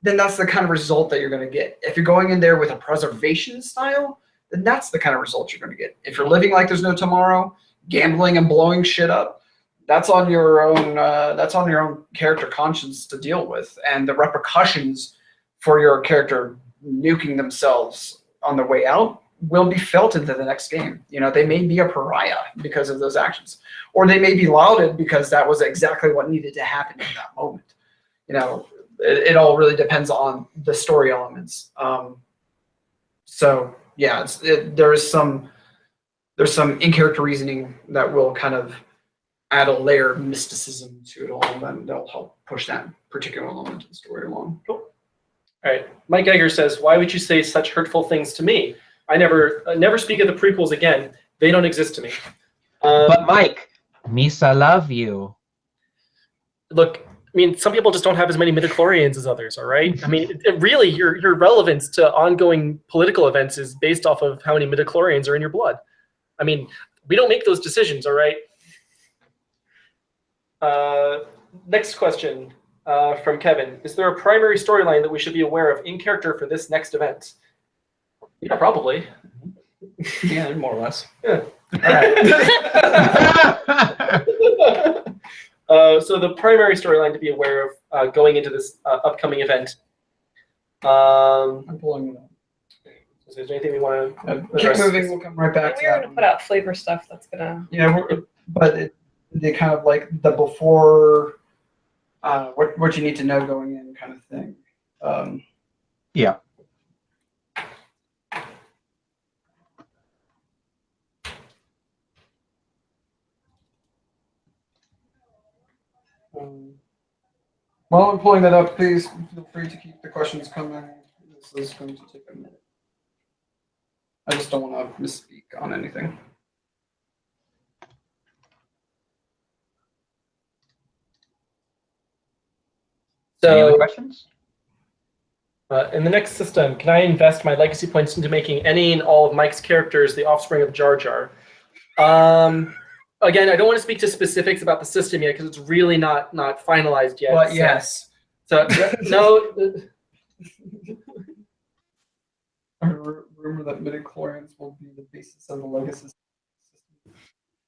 then that's the kind of result that you're going to get. If you're going in there with a preservation style, then that's the kind of result you're going to get. If you're living like there's no tomorrow, gambling and blowing shit up, that's on your own. That's on your own character conscience to deal with, and the repercussions for your character nuking themselves on the way out will be felt into the next game. You know, they may be a pariah because of those actions, or they may be lauded because that was exactly what needed to happen in that moment. You know, it all really depends on the story elements. So yeah, there's some in-character reasoning that will kind of add a layer of mysticism to it all, and that'll help push that particular element of the story along. Cool. All right. Mike Geiger says, "Why would you say such hurtful things to me? I never speak of the prequels again. They don't exist to me." But Mike, Misa love you. Look, I mean, some people just don't have as many midichlorians as others. All right. I mean, really, your relevance to ongoing political events is based off of how many midichlorians are in your blood. I mean, we don't make those decisions. All right. Next question. From Kevin, is there a primary storyline that we should be aware of in character for this next event? Yeah, probably. Yeah, more or less. Yeah. All right. So the primary storyline to be aware of going into this upcoming event. I'm pulling it up. Is there anything we want to Keep moving. We'll come right back to We're that. gonna put out flavor stuff that's gonna. Yeah, but they kind of like the before. What you need to know going in kind of thing. Yeah. While I'm pulling that up, please feel free to keep the questions coming. This is going to take a minute. I just don't want to misspeak on anything. Any other So, questions? in the next system, can I invest my legacy points into making any and all of Mike's characters the offspring of Jar Jar? Again, I don't want to speak to specifics about the system yet because it's really not finalized yet. But yes. So no. Rumor that midichlorians will be the basis of the legacy system.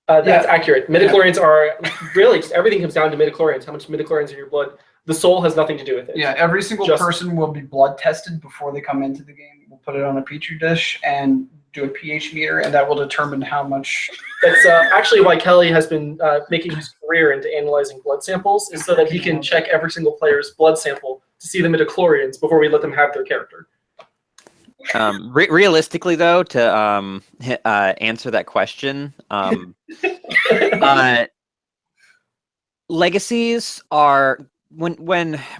That's accurate. Midichlorians are really just everything comes down to midichlorians. How much midichlorians are in your blood? The soul has nothing to do with it. Yeah, every single person will be blood tested before they come into the game. We'll put it on a petri dish and do a pH meter, and that will determine how much. That's actually why Kelly has been making his career into analyzing blood samples, is so that he can check every single player's blood sample to see the midichlorians before we let them have their character. Realistically, though, to answer that question, legacies are when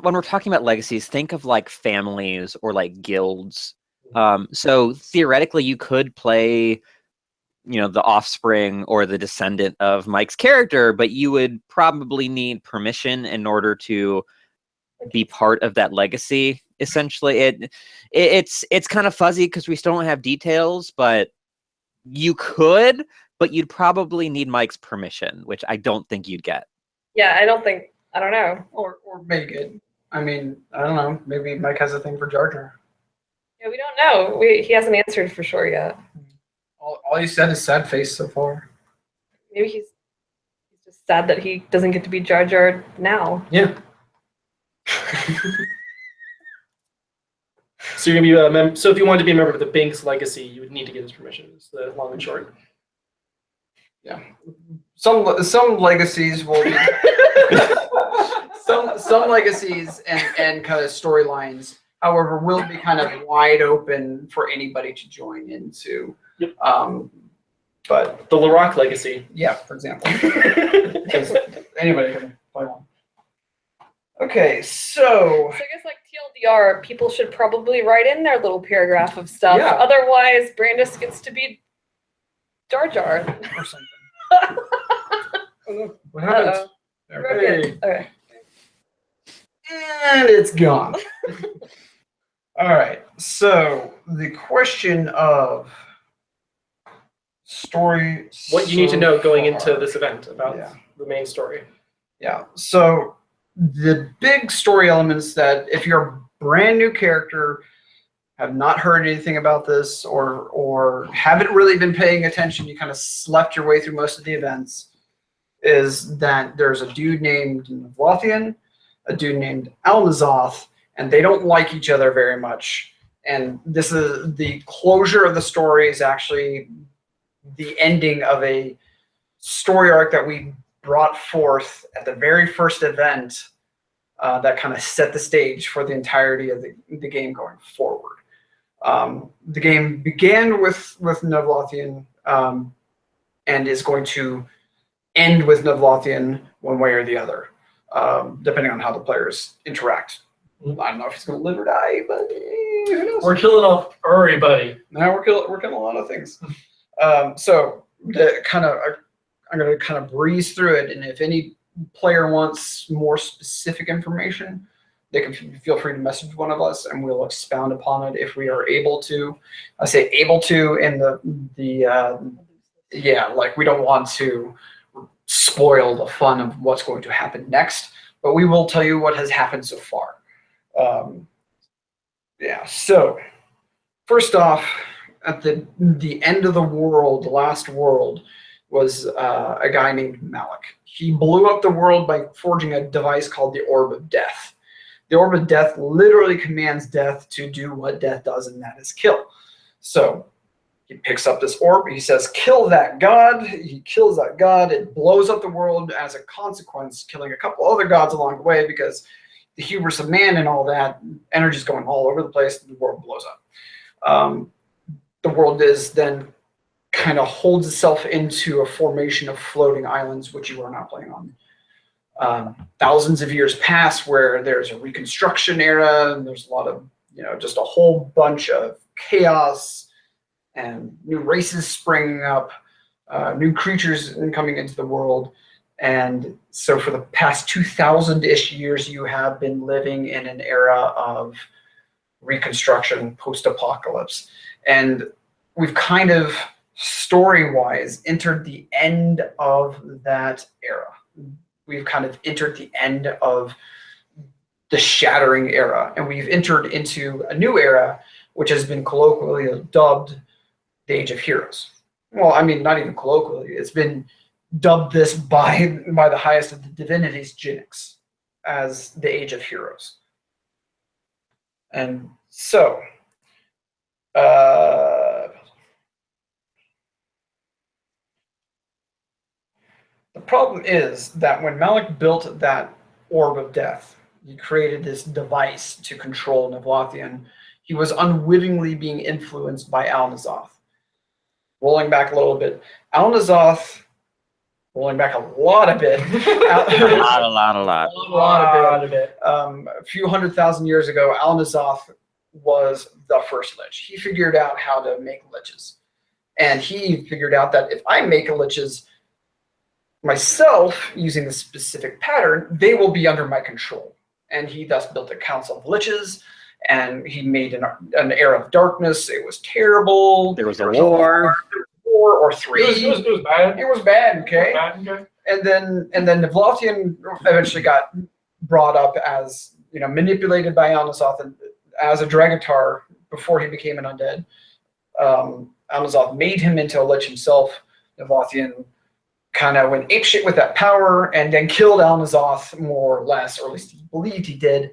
we're talking about legacies, think of like families or like guilds. So theoretically, you could play, the offspring or the descendant of Mike's character, but you would probably need permission in order to be part of that legacy. Essentially, it's kind of fuzzy because we still don't have details, but you could, but you'd probably need Mike's permission, which I don't think you'd get. Yeah, I don't know. Or Megan. I mean, I don't know. Maybe Mike has a thing for Jar Jar. Yeah, we don't know. He hasn't answered for sure yet. All he said is sad face so far. Maybe he's just sad that he doesn't get to be Jar Jar now. Yeah. So you're gonna be so if you wanted to be a member of the Binks legacy, you would need to get his permission. Is the long and short. Yeah. Some legacies will be some legacies and kind of storylines, however, will be kind of wide open for anybody to join into. Yep. But The Larock legacy. yeah, for example, because anybody can play one. Okay, so So I guess like TLDR, people should probably write in their little paragraph of stuff. Yeah. Otherwise, Brandis gets to be Jar Jar. or something. What happened? Uh-oh. There Broke we go. it. Okay. And it's gone. All right. So the question of story. What you need to so know going far. into this event about Yeah. the main story. Yeah. So the big story elements that if you're a brand new character, have not heard anything about this, or haven't really been paying attention, you kind of slept your way through most of the events, is that there's a dude named Navlothian, a dude named Almazoth, and they don't like each other very much. And this is the closure of the story, is actually the ending of a story arc that we brought forth at the very first event that kind of set the stage for the entirety of the game going forward. The game began with Navlothian and is going to end with Navlothian one way or the other, depending on how the players interact. I don't know if he's going to live or die, but who knows? We're killing off everybody. Now we're killing a lot of things. So I'm going to kind of breeze through it, and if any player wants more specific information, they can feel free to message one of us, and we'll expound upon it if we are able to. I say able to in like we don't want to spoil the fun of what's going to happen next, but we will tell you what has happened so far. So first off, at the end of the world, the last world, was a guy named Malik. He blew up the world by forging a device called the Orb of Death. The Orb of Death literally commands death to do what death does, and that is kill. So he picks up this orb, he says, kill that god. He kills that god. It blows up the world, as a consequence, killing a couple other gods along the way, because the hubris of man and all that, energy's going all over the place, the world blows up. The world is then kind of holds itself into a formation of floating islands, which you are not playing on. Thousands of years pass where there's a reconstruction era, and there's a lot of, just a whole bunch of chaos and new races springing up, new creatures coming into the world. And so for the past 2,000-ish years, you have been living in an era of reconstruction, post-apocalypse. And we've kind of, story-wise, entered the end of that era. We've kind of entered the end of the shattering era, and we've entered into a new era, which has been colloquially dubbed the Age of Heroes. Well, I mean, not even colloquially. It's been dubbed this by the highest of the divinities, Jinx, as the Age of Heroes. And so, the problem is that when Malik built that Orb of Death, he created this device to control Navlothian, he was unwittingly being influenced by Al-Nazoth. Rolling back a little bit, Al-Nazoth, rolling back a lot of bit. a lot. A lot of it. A few 100,000 years ago, Al-Nazoth was the first lich. He figured out how to make liches. And he figured out that if I make liches myself using this specific pattern, they will be under my control. And he thus built a council of liches, and he made an era of darkness. It was terrible. There was a war. War or three. It was bad. It was bad, okay? Okay. And then Navlothian eventually got brought up as, manipulated by Al-Nazoth and as a Dragatar before he became an undead. Al-Nazoth made him into a lich himself. Navlothian kind of went apeshit with that power and then killed Al-Nazoth more or less, or at least he believed he did.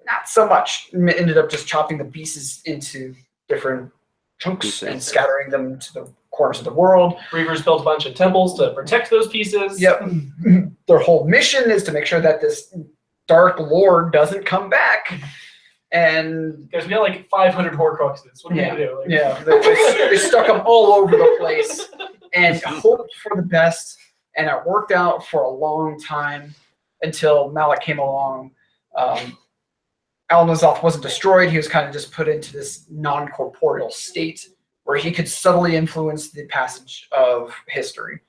Not so much. Ended up just chopping the pieces into different chunks and scattering them to the corners of the world. Reavers built a bunch of temples to protect those pieces. Yep. Their whole mission is to make sure that this Dark Lord doesn't come back. And Because we got like 500 Horcruxes. What are we Yeah. gonna do? Like, yeah, they stuck them all over the place and hoped for the best. And it worked out for a long time until Malik came along. Al-Nazoth wasn't destroyed. He was kind of just put into this non-corporeal state where he could subtly influence the passage of history,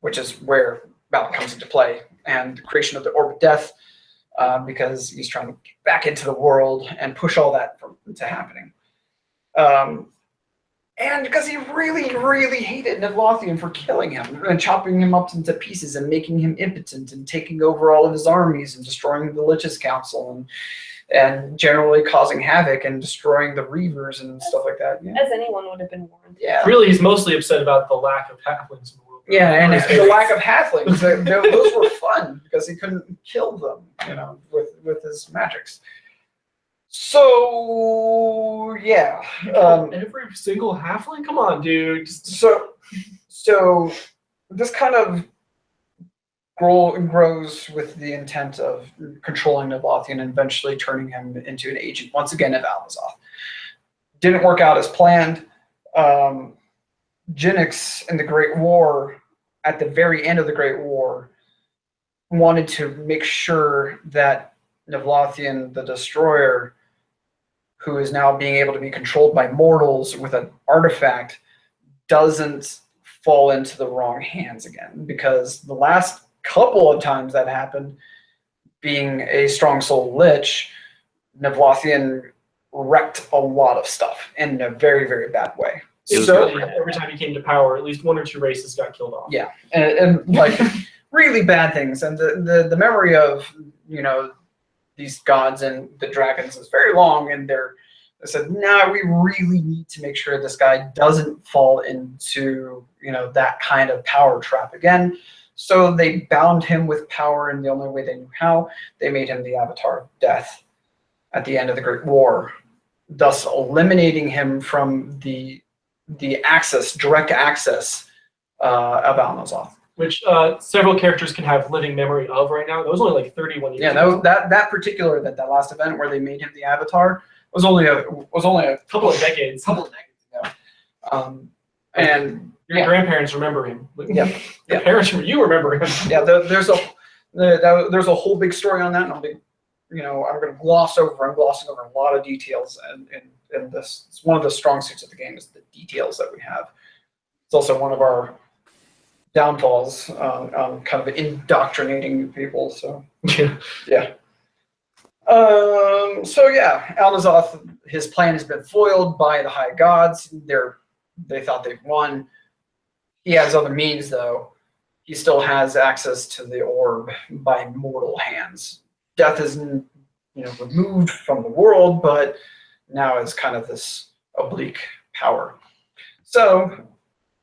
which is where Malik comes into play, and the creation of the Orb of Death, because he's trying to get back into the world and push all that into happening. And because he really, really hated Navlothian for killing him and chopping him up into pieces and making him impotent and taking over all of his armies and destroying the Lich's Council and generally causing havoc and destroying the Reavers and stuff like that. Yeah. As anyone would have been warned. Yeah. Really, he's mostly upset about the lack of halflings in the world. Yeah, and One of his the favorites. lack of halflings, those were fun because he couldn't kill them, with his magics. So yeah, Every single halfling? Come on, dude. so this kind of grows with the intent of controlling Navlothian and eventually turning him into an agent once again of Al-Nazoth. Didn't work out as planned. Jinx in the Great War, at the very end of the Great War, wanted to make sure that Navlothian, the Destroyer, who is now being able to be controlled by mortals with an artifact, doesn't fall into the wrong hands again. Because the last couple of times that happened, being a strong soul lich, Navlothian wrecked a lot of stuff in a very, very bad way. So every time he came to power, at least one or two races got killed off. Yeah, and like really bad things. And the memory of these gods and the dragons is very long, and they said, "Nah, we really need to make sure this guy doesn't fall into that kind of power trap again." So they bound him with power in the only way they knew how. They made him the Avatar of Death at the end of the Great War, thus eliminating him from the direct access of Al-Nazoth. Which several characters can have living memory of right now. That was only like 31 years Yeah, ago. that particular that last event where they made him the Avatar was only a Couple of decades. ago. And Your grandparents remember him. Like, Yeah. Your Yeah. parents, you remember him. yeah, there's a whole big story on that, and I'm going to glossing over a lot of details, and this it's one of the strong suits of the game is the details that we have. It's also one of our downfalls on kind of indoctrinating new people. So yeah. So yeah, Al-Nazoth, his plan has been foiled by the High Gods. They thought they've won. He has other means, though. He still has access to the orb by mortal hands. Death is, removed from the world, but now is kind of this oblique power. So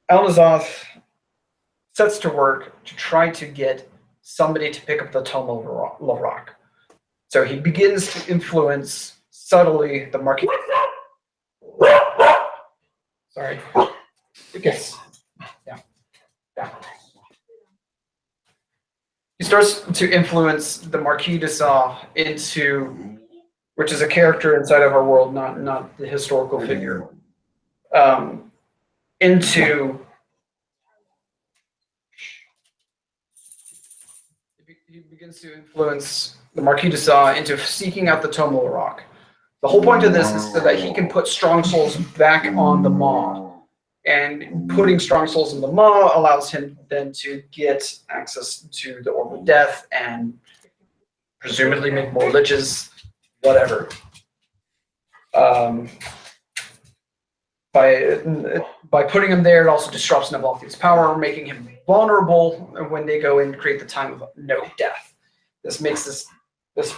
Al-Nazoth sets to work to try to get somebody to pick up the Tome of Larok. So he begins to influence subtly the market. Sorry. Yes. Yeah. starts to influence the Marquis de Sade into, which is a character inside of our world, not the historical figure, into. He begins to influence the Marquis de Sade into seeking out the Tome of the Rock. The whole point of this is so that he can put strong souls back on the Maw. And putting strong souls in the Maw allows him then to get access to the Orb of Death and presumably make more liches, whatever. By putting him there, it also disrupts Navalthi's power, making him vulnerable when they go and create the time of no death. This makes this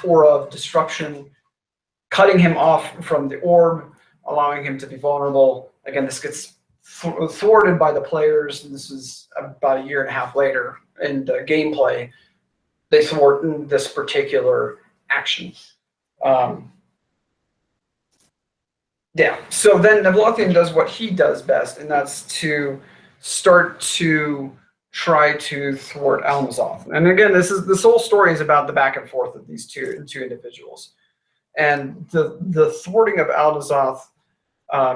aura of disruption, cutting him off from the orb, allowing him to be vulnerable. Again, this gets thwarted by the players. This is about a year and a half later in the gameplay. They thwart this particular action. Yeah, so then Navalthian does what he does best, and that's to start to try to thwart Almazoth. And again, this whole story is about the back and forth of these two individuals. And the thwarting of Almazoth,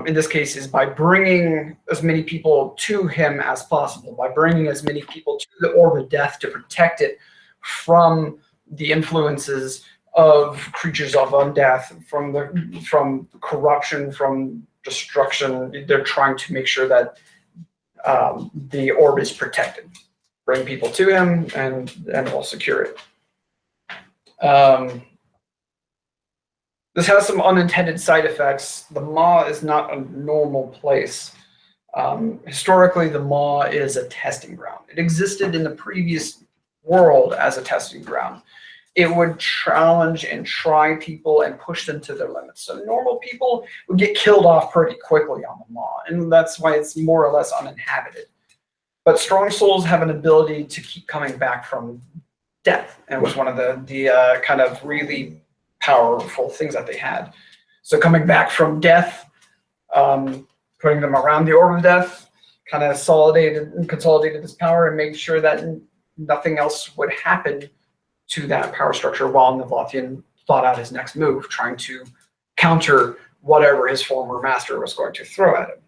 in this case, is by bringing as many people to him as possible, by bringing as many people to the Orb of Death to protect it from the influences of creatures of undeath, from corruption, from destruction. They're trying to make sure that the orb is protected. Bring people to him, and we'll secure it. This has some unintended side effects. The Maw is not a normal place. Historically, the Maw is a testing ground. It existed in the previous world as a testing ground. It would challenge and try people and push them to their limits. So normal people would get killed off pretty quickly on the Maw, and that's why it's more or less uninhabited. But strong souls have an ability to keep coming back from death, and it was one of the kind of really powerful things that they had. So coming back from death, putting them around the Orb of Death, kind of consolidated this power and made sure that nothing else would happen to that power structure while Navalthian thought out his next move, trying to counter whatever his former master was going to throw at him.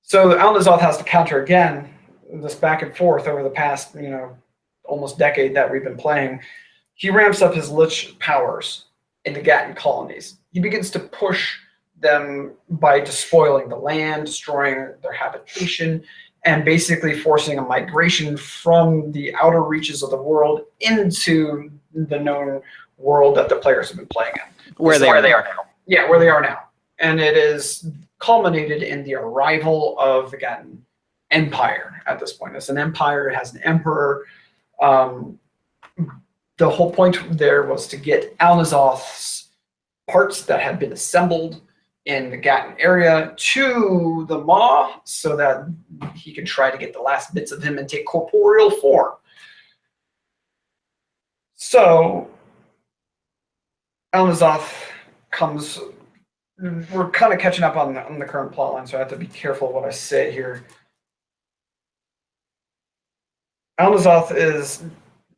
So Almazoth has to counter again, this back and forth over the past, almost decade that we've been playing. He ramps up his lich powers in the Gatton colonies. He begins to push them by despoiling the land, destroying their habitation, and basically forcing a migration from the outer reaches of the world into the known world that the players have been playing in. Where they are now. Yeah, where they are now. And it is culminated in the arrival of the Gatton Empire at this point. It's an empire, it has an emperor. The whole point there was to get Almazoth's parts that had been assembled in the Gatton area to the Maw so that he could try to get the last bits of him and take corporeal form. So Almazoth comes. We're kind of catching up on the current plotline, so I have to be careful what I say here. Almazoth is,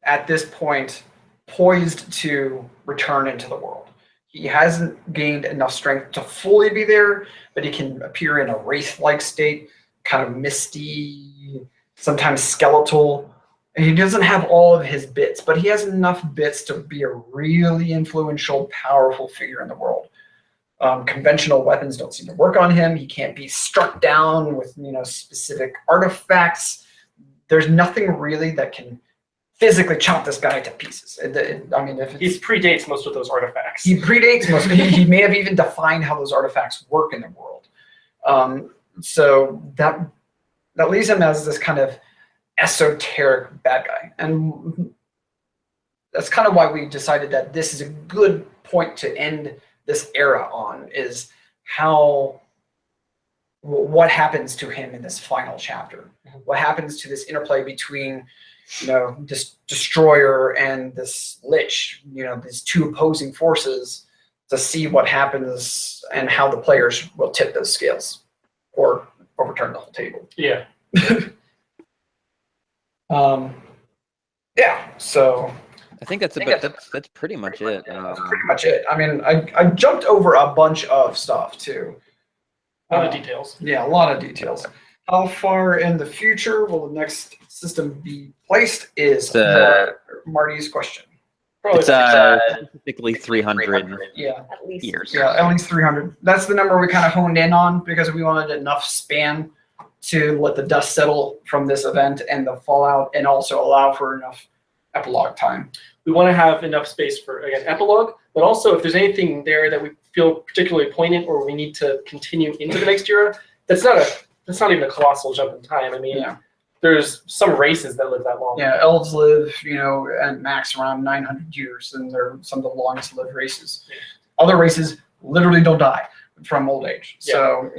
at this point, poised to return into the world. He hasn't gained enough strength to fully be there, but he can appear in a wraith-like state, kind of misty, sometimes skeletal. And he doesn't have all of his bits, but he has enough bits to be a really influential, powerful figure in the world. Conventional weapons don't seem to work on him. He can't be struck down with specific artifacts. There's nothing really that can physically chop this guy to pieces. He predates most of those artifacts. He predates most. He may have even defined how those artifacts work in the world. So that leaves him as this kind of esoteric bad guy, and that's kind of why we decided that this is a good point to end this era on, is what happens to him in this final chapter. What happens to this interplay between this destroyer and this lich, these two opposing forces, to see what happens and how the players will tip those scales or overturn the whole table. Yeah. Yeah, so I think that's that's pretty much it. that's pretty much it. I mean, I jumped over a bunch of stuff too. A lot of details. Yeah, a lot of details. How far in the future will the next system be placed is Marty's question. Probably It's typically 300 Yeah, At least. years. yeah, at least 300. That's the number we kind of honed in on because we wanted enough span to let the dust settle from this event and the fallout, and also allow for enough epilogue time. we want to have enough space for, again, epilogue, but also if there's anything there that we feel particularly poignant or we need to continue into the next era, that's not even a colossal jump in time. I mean, Yeah. there's some races that live that long. Yeah, elves live, at max around 900 years, and they're some of the longest lived races. Yeah. Other races literally don't die from old age. So,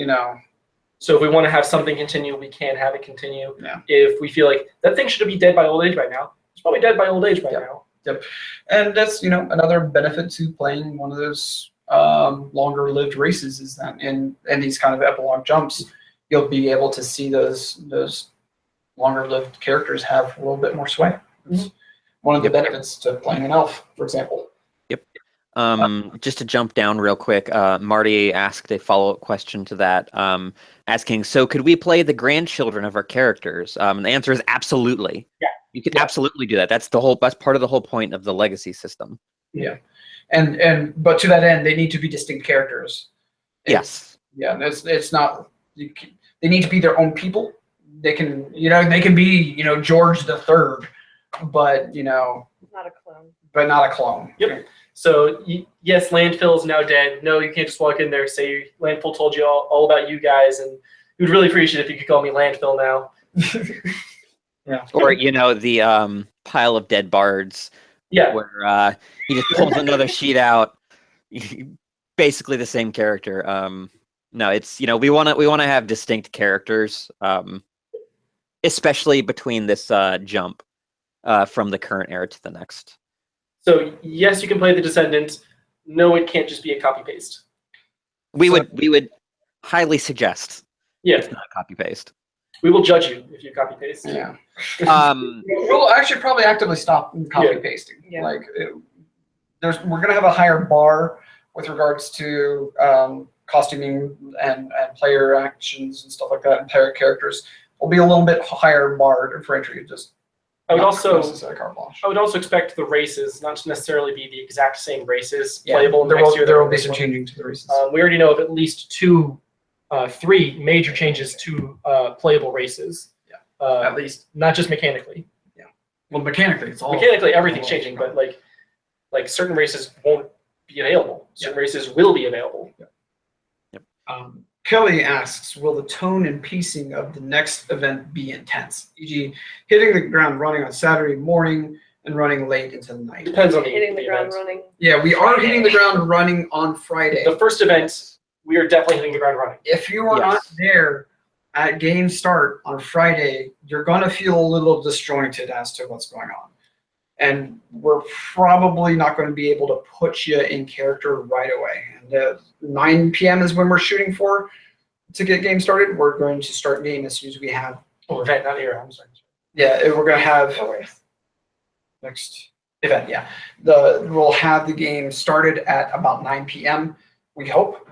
So if we want to have something continue, we can have it continue. Yeah. If we feel like that thing should be dead by old age by now, it's probably dead by old age by now. and that's, another benefit to playing one of those longer lived races is that in these kind of epilogue jumps, you'll be able to see those longer lived characters have a little bit more sway. It's one of the benefits to playing an elf, for example. Just to jump down real quick, Marty asked a follow-up question to that, asking, so could we play the grandchildren of our characters? And the answer is absolutely. Yeah. You could absolutely do that. That's part of the whole point of the legacy system. Yeah. But to that end, they need to be distinct characters. Yes. Yeah, it's not. They need to be their own people. They can, they can be, George the Third, but Not a clone. but not a clone. Yep. So yes, Landfill is now dead. No, you can't just walk in there and say Landfill told you all about you guys, and we'd really appreciate it if you could call me Landfill now. Yeah. Or the pile of dead bards. Yeah. Where he just pulls another sheet out. Basically the same character. No, it's we want to have distinct characters, especially between this jump from the current era to the next. So yes, you can play the Descendants. No, it can't just be a copy paste. We would highly suggest Yeah, it's not copy paste. we will judge you if you copy paste. Yeah. Um, We'll actually probably actively stop copy pasting. Yeah. Like, we're gonna have a higher bar with regards to costuming and player actions and stuff like that, and player characters. Will be a little bit higher bar for entry. Just I would not also necessarily carte blanche. I would also expect the races not to necessarily be the exact same races Yeah, playable in the next year. there will be some changing to the races. We already know of at least three major changes to playable races. Yeah. At least. Not just mechanically. Well, mechanically, it's all Mechanically, everything's changing, but like certain races won't be available. Certain races will be available. Kelly asks, will the tone and pacing of the next event be intense? E.g., hitting the ground running on Saturday morning and running late into the night. Depends on Hitting the ground event. running. Yeah, we are hitting the ground running on Friday. The first event, we are definitely hitting the ground running. If you are not there at game start on Friday, you're going to feel a little disjointed as to what's going on. And we're probably not going to be able to put you in character right away. And 9 p.m. is when we're shooting for to get game started. We're going to start game as soon as we have. Oh, event, not era. I'm sorry. Yeah, we're going to have No worries. next event. Yeah, we'll have the game started at about 9 p.m. We hope.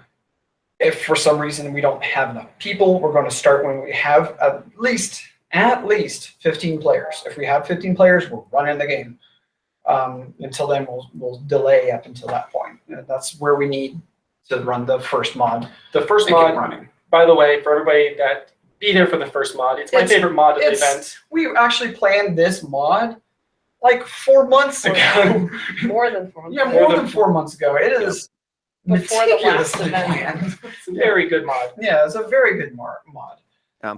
If for some reason we don't have enough people, we're going to start when we have at least 15 players. If we have 15 players, we're running the game. Until then, we'll delay up until that point. And that's where we need to run the first mod. The first and get mod, running. by the way, for everybody that be there for the first mod. It's my favorite mod of the event. We actually planned this mod like 4 months ago. More than 4 months. Yeah, more than 4 months ago. It is Before the last meticulously event. planned. It's a very good mod. Yeah, it's a very good mod.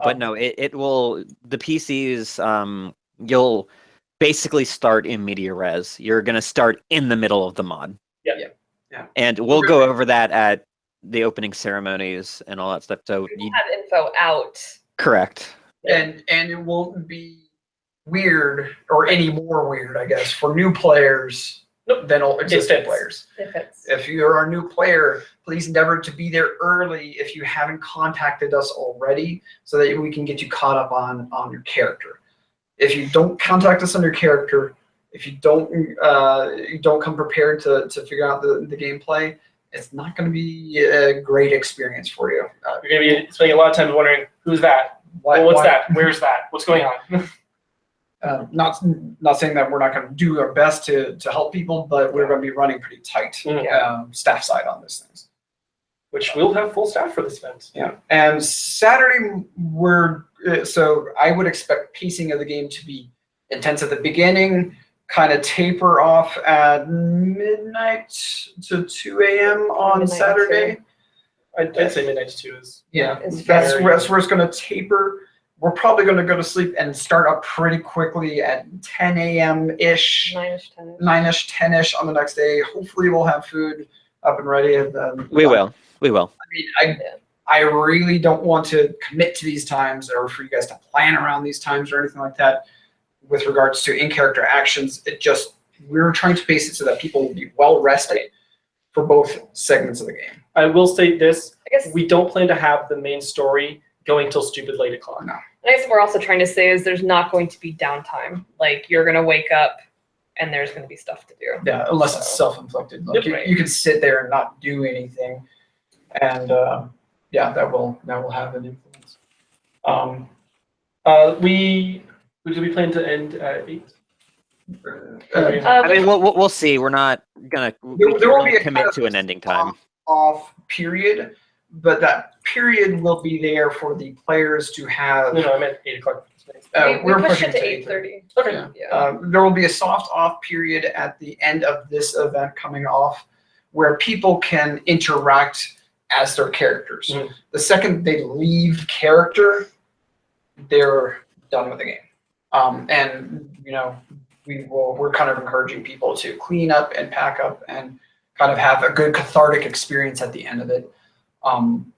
but no, it will. The PCs, you'll basically start in media res. You're gonna start in the middle of the mod. Yeah. And we'll go over that at the opening ceremonies and all that stuff. So We'll have info out. correct. And it won't be weird or any more weird, I guess, for new players than existing fits. players. If it's If you're a new player, please endeavor to be there early if you haven't contacted us already, so that we can get you caught up on your character. If you don't contact us on your character, if you don't come prepared to figure out the gameplay, it's not going to be a great experience for you. You're going to be spending a lot of time wondering, who's that? What's that? Where's that? What's going on? Not saying that we're not going to do our best to help people, but we're going to be running pretty tight staff side on these things. Which we'll have full staff for this event. Yeah, and Saturday so I would expect pacing of the game to be intense at the beginning, kind of taper off at midnight to 2 a.m. on Midnight Saturday. I'd say midnight to 2 is. Yeah, It's that's very- where it's going to taper. We're probably going to go to sleep and start up pretty quickly at 10 a.m.-ish, 9-ish, 10-ish. 9-ish, 10-ish on the next day. Hopefully we'll have food up and ready. We will. We will. I mean, I really don't want to commit to these times or for you guys to plan around these times or anything like that with regards to in-character actions. We're trying to pace it so that people will be well rested for both segments of the game. I will say this, I guess we don't plan to have the main story going till stupid late o'clock. No. I guess what we're also trying to say is there's not going to be downtime. Like, you're going to wake up and there's going to be stuff to do. Yeah, unless it's self-inflicted. Like Right. you can sit there and not do anything, and that will have an influence. Do we plan to end at 8? I mean, we'll see. We're not gonna There will be a commit kind of to an ending time. off period, but that period will be there for the players to have. No, I meant 8 o'clock. we we're pushed pushing it to 8:30. 8:30. Okay. Yeah. Yeah. There will be a soft off period at the end of this event coming off where people can interact as their characters. Mhm. The second they leave character, they're done with the game. And we're kind of encouraging people to clean up and pack up and kind of have a good cathartic experience at the end of it. And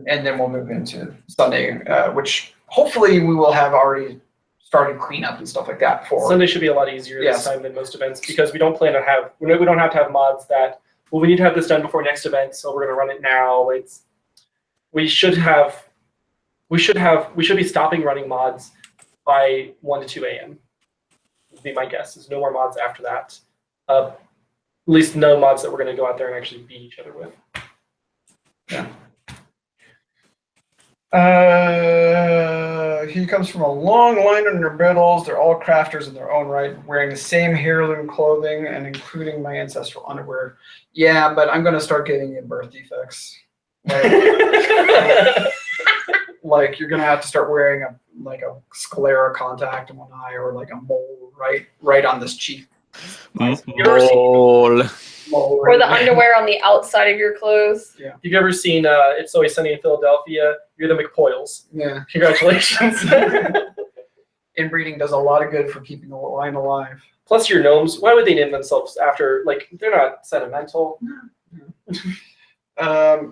then we'll move into Sunday, which hopefully we will have already started cleanup and stuff like that for. Sunday should be a lot easier Yes. this time than most events because we don't plan to have we don't have to have mods that we need to have this done before next event, so we're gonna run it now. We should be stopping running mods by 1 to 2 a.m. would be my guess. There's no more mods after that. At least no mods that we're gonna go out there and actually beat each other with. He comes from a long line of Nerbedals. They're all crafters in their own right, wearing the same heirloom clothing and including my ancestral underwear. Yeah, but I'm going to start getting you birth defects. Like you're going to have to start wearing a sclera contact in one eye or like a mole right on this cheek. Mole. Mole Or the right- underwear on the outside of your clothes. If you've ever seen It's Always Sunny in Philadelphia, you're the McPoyles. Yeah. Congratulations. Inbreeding does a lot of good for keeping the line alive. Plus your gnomes, why would they name themselves after, they're not sentimental.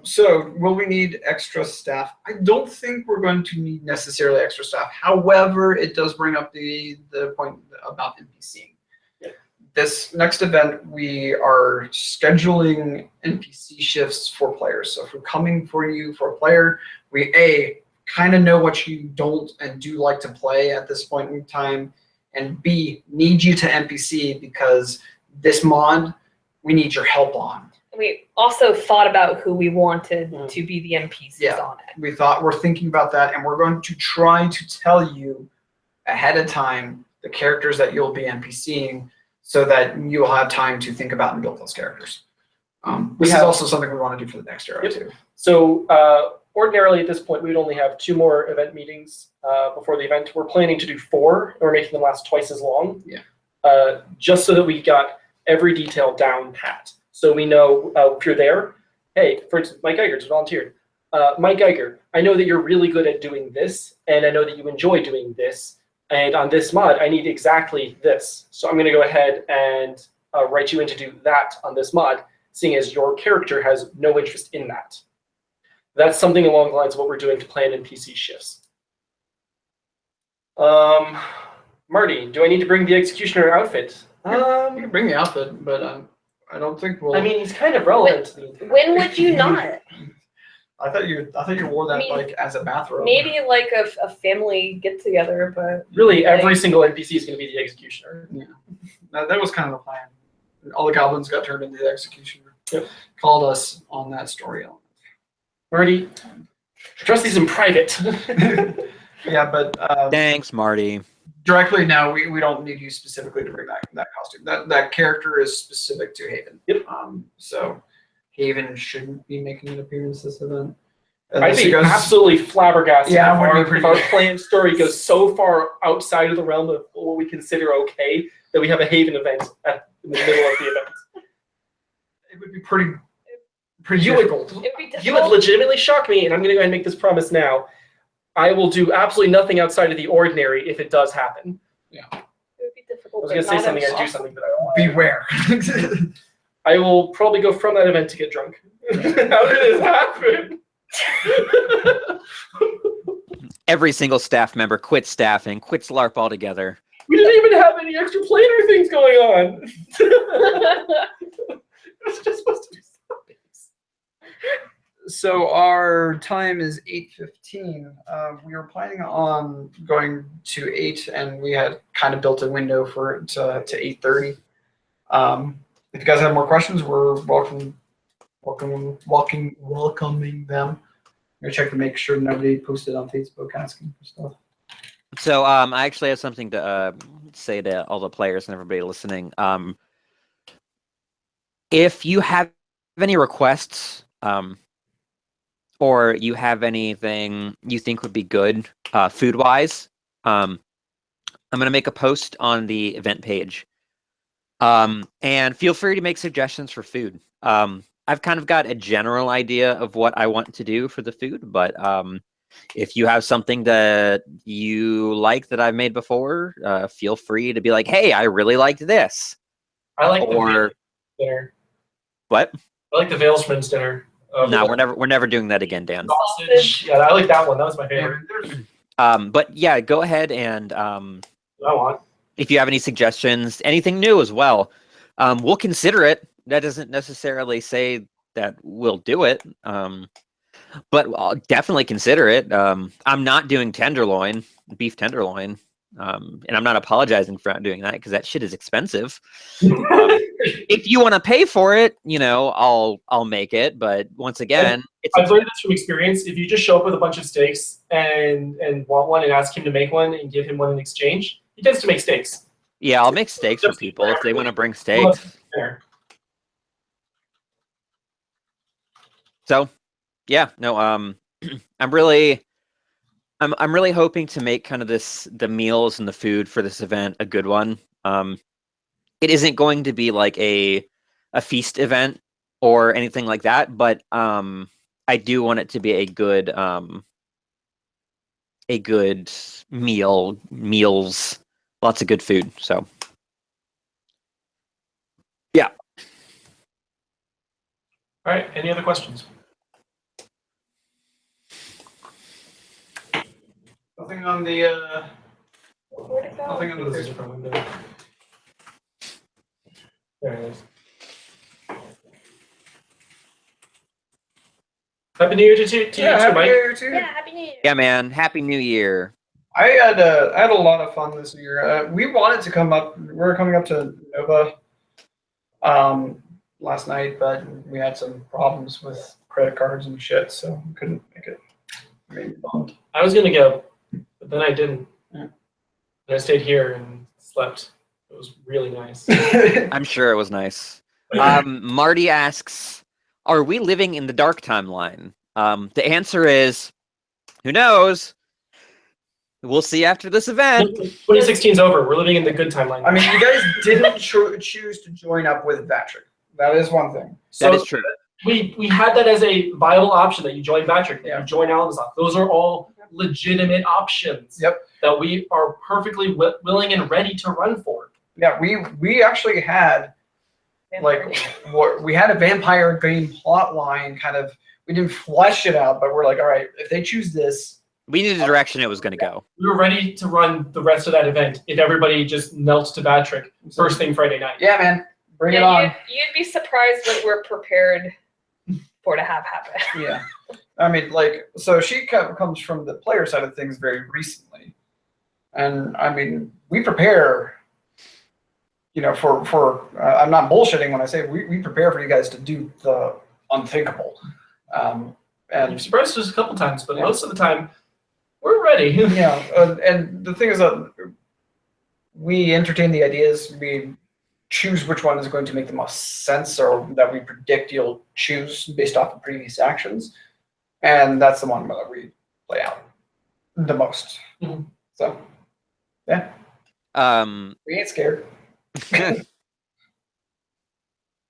So will we need extra staff? I don't think we're going to need necessarily extra staff. However, it does bring up the point about NPCing. Yeah. This next event, we are scheduling NPC shifts for players. So if we're coming for you for a player, we kind of know what you don't and do like to play at this point in time, and B, need you to NPC because this mod, we need your help on. We also thought about who we wanted to be the NPCs Yeah. on it. We're thinking about that, and we're going to try to tell you ahead of time the characters that you'll be NPCing so that you'll have time to think about and build those characters. This is also something we want to do for the next era too. So ordinarily at this point, we would only have 2 more event meetings before the event. We're planning to do 4, and we're making them last twice as long. Yeah. Just so that we got every detail down pat. So we know if you're there, hey, for instance, Mike Geiger just volunteered. Mike Geiger, I know that you're really good at doing this, and I know that you enjoy doing this. And on this mod, I need exactly this. So I'm going to go ahead and write you in to do that on this mod, seeing as your character has no interest in that. That's something along the lines of what we're doing to plan NPC shifts. Marty, do I need to bring the executioner outfit? You can bring the outfit, but I don't think we'll. I mean, he's kind of relevant to the. When would you not? I thought you wore that I mean, like as a bathrobe. Maybe like a family get together, but Really, every single NPC is going to be the executioner. That was kind of the plan. All the goblins got turned into the executioner. Yep. Called us on that story element. Marty, address these in private. Yeah, but Thanks, Marty. directly, no, we don't need you specifically to bring that costume. That character is specific to Haven. Yep. So Haven shouldn't be making an appearance this event. And I'd this be goes- absolutely flabbergasted Yeah, if, would be our, pretty if our good. planned story goes so far outside of the realm of what we consider okay that we have a Haven event in the middle of the event. It would be pretty You would, difficult. it'd be you would difficult. legitimately shock me, and I'm going to go ahead and make this promise now. I will do absolutely nothing outside of the ordinary if it does happen. It would be I difficult. was going to say but not something, I do impossible. something, but I don't want to. Beware. I will probably go from that event to get drunk. How did this happen? Every single staff member quits staffing, quits LARP altogether. We didn't even have any extra planar things going on. It's just supposed to be something. So our time is 8:15. We were planning on going to 8, and we had kind of built a window for it to 8:30. If you guys have more questions, we're welcoming them. I'm gonna check to make sure nobody posted on Facebook asking for stuff. So I actually have something to say to all the players and everybody listening. If you have any requests, or you have anything you think would be good food-wise, I'm going to make a post on the event page. And feel free to make suggestions for food. I've kind of got a general idea of what I want to do for the food, but if you have something that you like that I've made before, feel free to be like, hey, I really liked this. I like Or- the Veilsman's dinner. What? I like the Veilsman's dinner. No, we're never doing that again, Dan. Sausage. Yeah, I like that one. That was my favorite. But yeah, go ahead and I want. if you have any suggestions, anything new as well, we'll consider it. That doesn't necessarily say that we'll do it, but I'll definitely consider it. I'm not doing beef tenderloin, and I'm not apologizing for not doing that because that shit is expensive. If you want to pay for it, I'll make it. But once again, I've learned this from experience. If you just show up with a bunch of steaks and want one and ask him to make one and give him one in exchange, he tends to make steaks. yeah, I'll make steaks for people if they want to bring steaks. There. So, yeah, no, I'm really hoping to make kind of the meals and the food for this event a good one. It isn't going to be like a feast event or anything like that, but I do want it to be a good meals, lots of good food. So, yeah. All right. Any other questions? Nothing on the Where'd it go? nothing on the There's a Facebook. different window. There it is. Happy New Year to you too, Happy New Mike. Year too. Yeah, Happy New Year. Yeah, man. Happy New Year. I had a lot of fun this year. We wanted to come up. We were coming up to Nova last night, but we had some problems with credit cards and shit, so we couldn't make it. I mean, bummed. I was gonna go, but then I didn't. Yeah. And I stayed here and slept. It was really nice. I'm sure it was nice. Marty asks, are we living in the dark timeline? The answer is, who knows? We'll see after this event. 2016's over. We're living in the good timeline. I mean, you guys didn't choose to join up with Patrick. That is one thing. That is true. We had that as a viable option that you join Patrick, that Yeah. you join Almazov. Those are all legitimate options. Yep. That we are perfectly willing and ready to run for. Yeah, we actually had like we had a vampire game plot line kind of. We didn't flesh it out, but we're like, all right, if they choose this, We knew the direction it was going to go. We were ready to run the rest of that event if everybody just knelt to Patrick first thing Friday night. yeah, man, bring it on. You'd be surprised what we're prepared for to have happen. Yeah. I mean, like, so she comes from the player side of things very recently, and I mean, we prepare. You know, for I'm not bullshitting when I say we prepare for you guys to do the unthinkable. You've And surprised us a couple times, but Yeah. most of the time, we're ready. yeah, and the thing is that we entertain the ideas. We choose which one is going to make the most sense, or that we predict you'll choose based off of previous actions, and that's the one that we play out the most. Mhm. So, yeah, we ain't scared.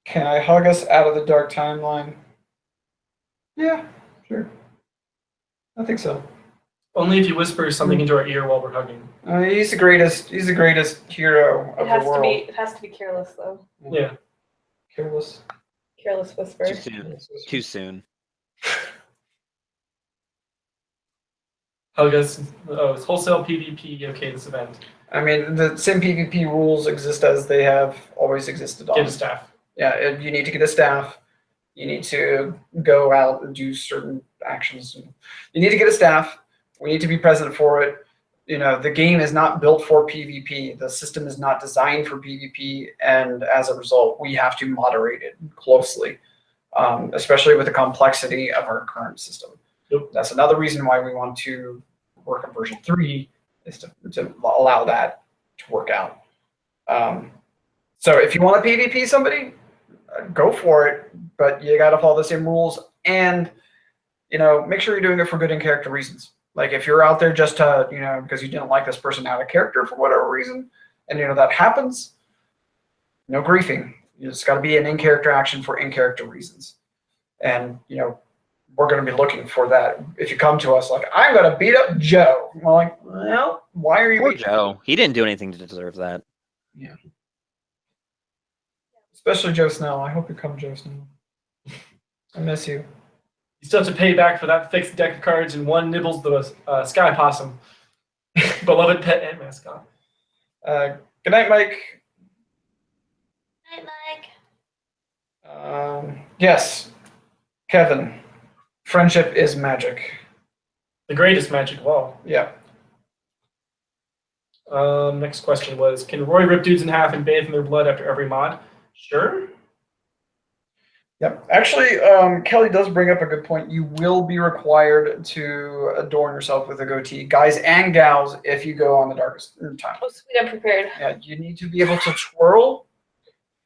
Can I hug us out of the dark timeline? Yeah, sure. I think so. Only if you whisper something into our ear while we're hugging. He's the greatest. He's the greatest hero It of has the world. it has to be careless though. Yeah. Careless. Careless whisper. Too soon. Too soon. Hug us. Oh, it's wholesale PvP. Okay, this event. I mean, the same PvP rules exist as they have always existed. Get a staff. Yeah, you need to get a staff. You need to go out and do certain actions. You need to get a staff. We need to be present for it. You know, the game is not built for PvP. The system is not designed for PvP, and as a result, we have to moderate it closely, especially with the complexity of our current system. Yep. That's another reason why we want to work on version 3, is to allow that to work out. So if you want to PvP somebody, go for it, but you got to follow the same rules, and you know, make sure you're doing it for good in character reasons. Like if you're out there just to, you know, because you didn't like this person out of character for whatever reason, and you know that happens, no griefing. It's got to be an in character action for in character reasons, and you know, we're going to be looking for that. If you come to us like, I'm going to beat up Joe, I'm like, well, why are you Poor beating Joe. He didn't do anything to deserve that. Yeah. Especially Joe Snow. I hope you come, Joe Snow. I miss you. You still have to pay back for that fixed deck of cards, and one nibbles the sky possum. Beloved pet and mascot. Good night, Mike. Night, Mike. Yes, Kevin. Friendship is magic. The greatest magic of all. Yeah. Next question was, can Roy rip dudes in half and bathe in their blood after every mod? Sure. Yep. Actually, Kelly does bring up a good point. You will be required to adorn yourself with a goatee, guys and gals, if you go on the darkest time. Oh, sweet, I'm prepared. Yeah, you need to be able to twirl,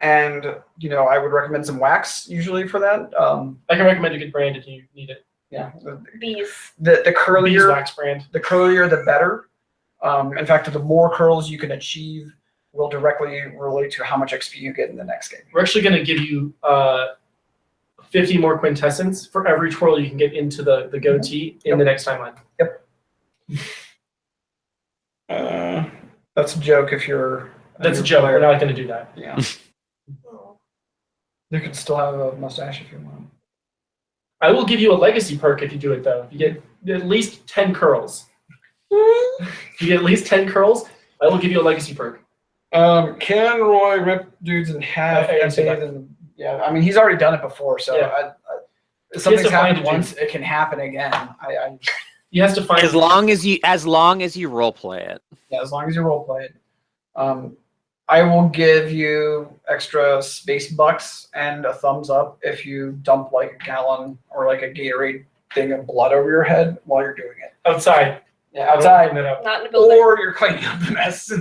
and you know, I would recommend some wax usually for that. I can recommend a good brand if you need it. Yeah. Bees. The curlier, Beeswax brand. the curlier, the better. In fact, the more curls you can achieve will directly relate to how much XP you get in the next game. We're actually going to give you 50 more quintessence for every twirl you can get into the goatee in the next timeline. That's a joke if you're... That's a new joke. player. We're not going to do that. Yeah. You can still have a mustache if you want. I will give you a legacy perk if you do it, though. You get at least 10 curls. If you get at least 10 curls, I will give you a legacy perk. Can Roy rip dudes in half I and answered bathe that. in... Yeah, I mean, he's already done it before, so Yeah. if something's to find happened a dude. once, it can happen again. He has to find As long as you role play it. Yeah, as long as you role play it. I will give you extra space bucks and a thumbs up if you dump like a gallon or like a Gatorade thing of blood over your head while you're doing it. outside. Yeah, outside. Open it up. Not in a building. Or you're cleaning up the mess.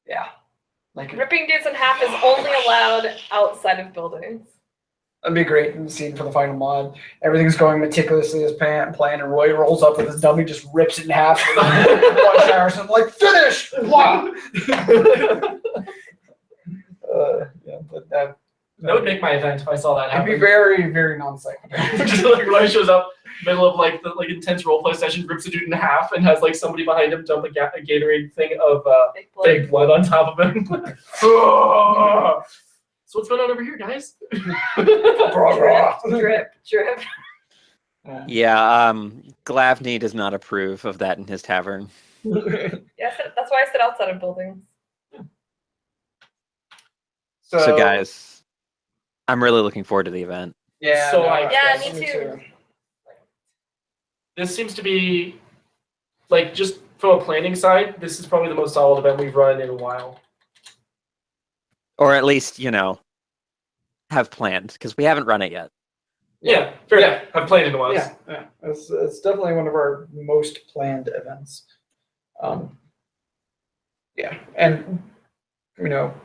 Yeah. Like, Ripping dudes in half is only allowed outside of buildings. that'd be great in the scene for the final mod. Everything's going meticulously as planned, and Roy rolls up with his dummy, just rips it in half. One shower, so I'm like, finish! Wow! Yeah, but that That would make my event if I saw that it'd happen. be very, very non-sequitur. Just like Roy shows up, middle of like the intense roleplay session, rips a dude in half, and has like somebody behind him dump a Gatorade thing of Big blood. fake blood on top of him. So what's going on over here, guys? Drip, drip. Yeah, Glavny does not approve of that in his tavern. Yes, that's why I sit outside of buildings. So guys, I'm really looking forward to the event. Yeah. So no, Yeah, me too. This seems to be, like, just from a planning side, this is probably the most solid event we've run in a while. Or at least, have planned, because we haven't run it yet. Yeah, fair enough. I've played in a while. Yeah. It's definitely one of our most planned events. Yeah, and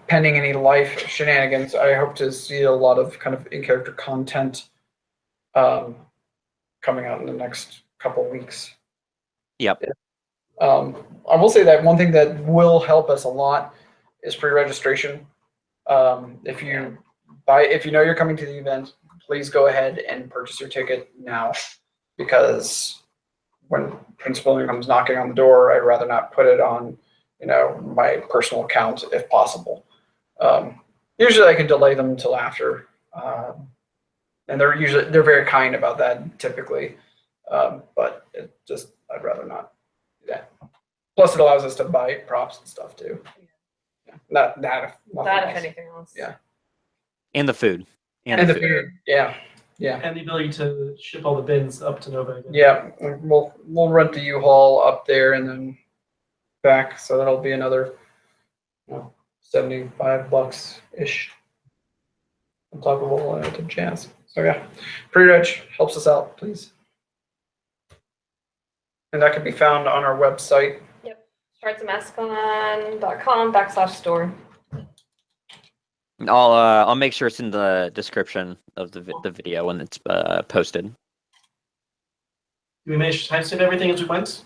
pending any life shenanigans, I hope to see a lot of kind of in-character content coming out in the next couple of weeks. Yep. I will say that one thing that will help us a lot is pre-registration. If you know you're coming to the event, please go ahead and purchase your ticket now, because when principal comes knocking on the door, I'd rather not put it on, my personal account if possible. Usually I can delay them until after, and they're very kind about that typically. But I'd rather not do that. Plus, it allows us to buy props and stuff too. Yeah. Not If anything else. Yeah. And the food. And the food. Yeah. And the ability to ship all the bins up to Nova again. Yeah, we'll rent the U-Haul up there and then back, so that'll be another $75 ish on top of all the jazz. So yeah, pre-reg helps us out, please. And that can be found on our website. Yep. shardsofmassagon.com/store. I'll make sure it's in the description of the video when it's posted. Did we manage to timestamp everything as we went?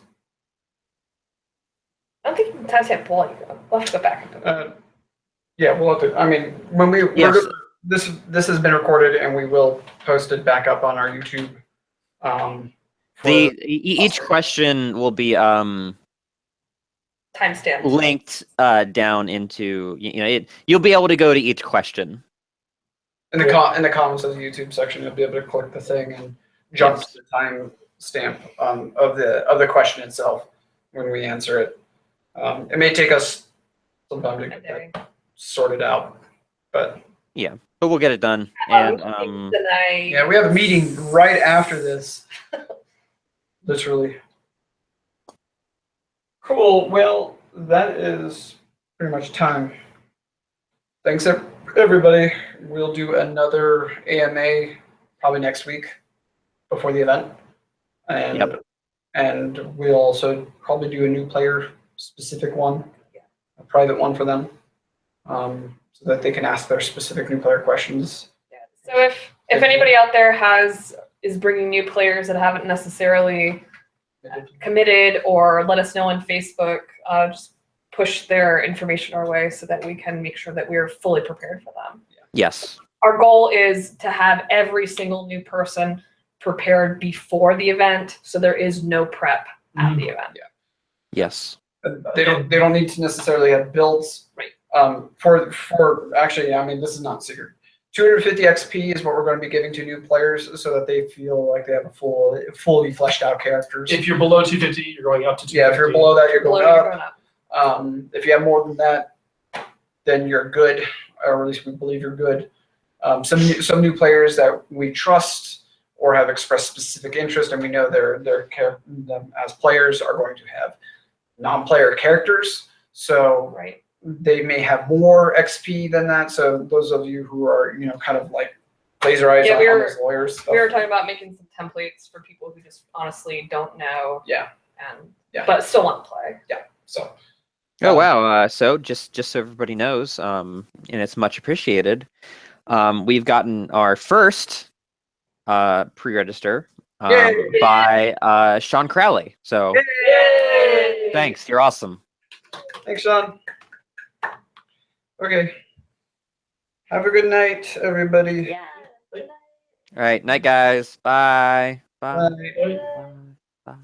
I don't think that's yet pull. We'll have to go back. Yeah, we'll have to. I mean, when Yes. this has been recorded and we will post it back up on our YouTube. Each question will be Timestamp. linked down into you'll be able to go to each question. In the comments of the YouTube section, you'll be able to click the thing and jump to the time stamp of the question itself when we answer it. It may take us some time to get that sorted out, but we'll get it done. And yeah, we have a meeting right after this. Literally. Cool. Well, that is pretty much time. Thanks, everybody. We'll do another AMA probably next week before the event, and we'll also probably do a new player specific one, a private one for them, so that they can ask their specific new player questions. Yeah. So if anybody out there is bringing new players that haven't necessarily committed, or let us know on Facebook, just push their information our way so that we can make sure that we're fully prepared for them. yes. Our goal is to have every single new person prepared before the event, so there is no prep at the event. Yes. They don't need to necessarily have builds. Right. For actually, I mean, this is not secret. 250 XP is what we're going to be giving to new players, so that they feel like they have a fully fleshed out characters. If you're below 250, you're going up to 250. Yeah, if you're below that, you're going Below, up. you're going up. If you have more than that, then you're good, or at least we believe you're good. Some new players that we trust or have expressed specific interest, and we know them as players, are going to have non-player characters. So Right. they may have more XP than that. So those of you who are kind of like laser eyes on those lawyers stuff. We were talking about making some templates for people who just honestly don't know. Yeah. But still want to play. So. Oh wow! So just so everybody knows, and it's much appreciated. We've gotten our first pre-register by Sean Crowley. So Yay! thanks, you're awesome. Thanks, Sean. Okay. Have a good night, everybody. Yeah. All right, night, guys. Bye. Bye. Bye. Bye. Bye.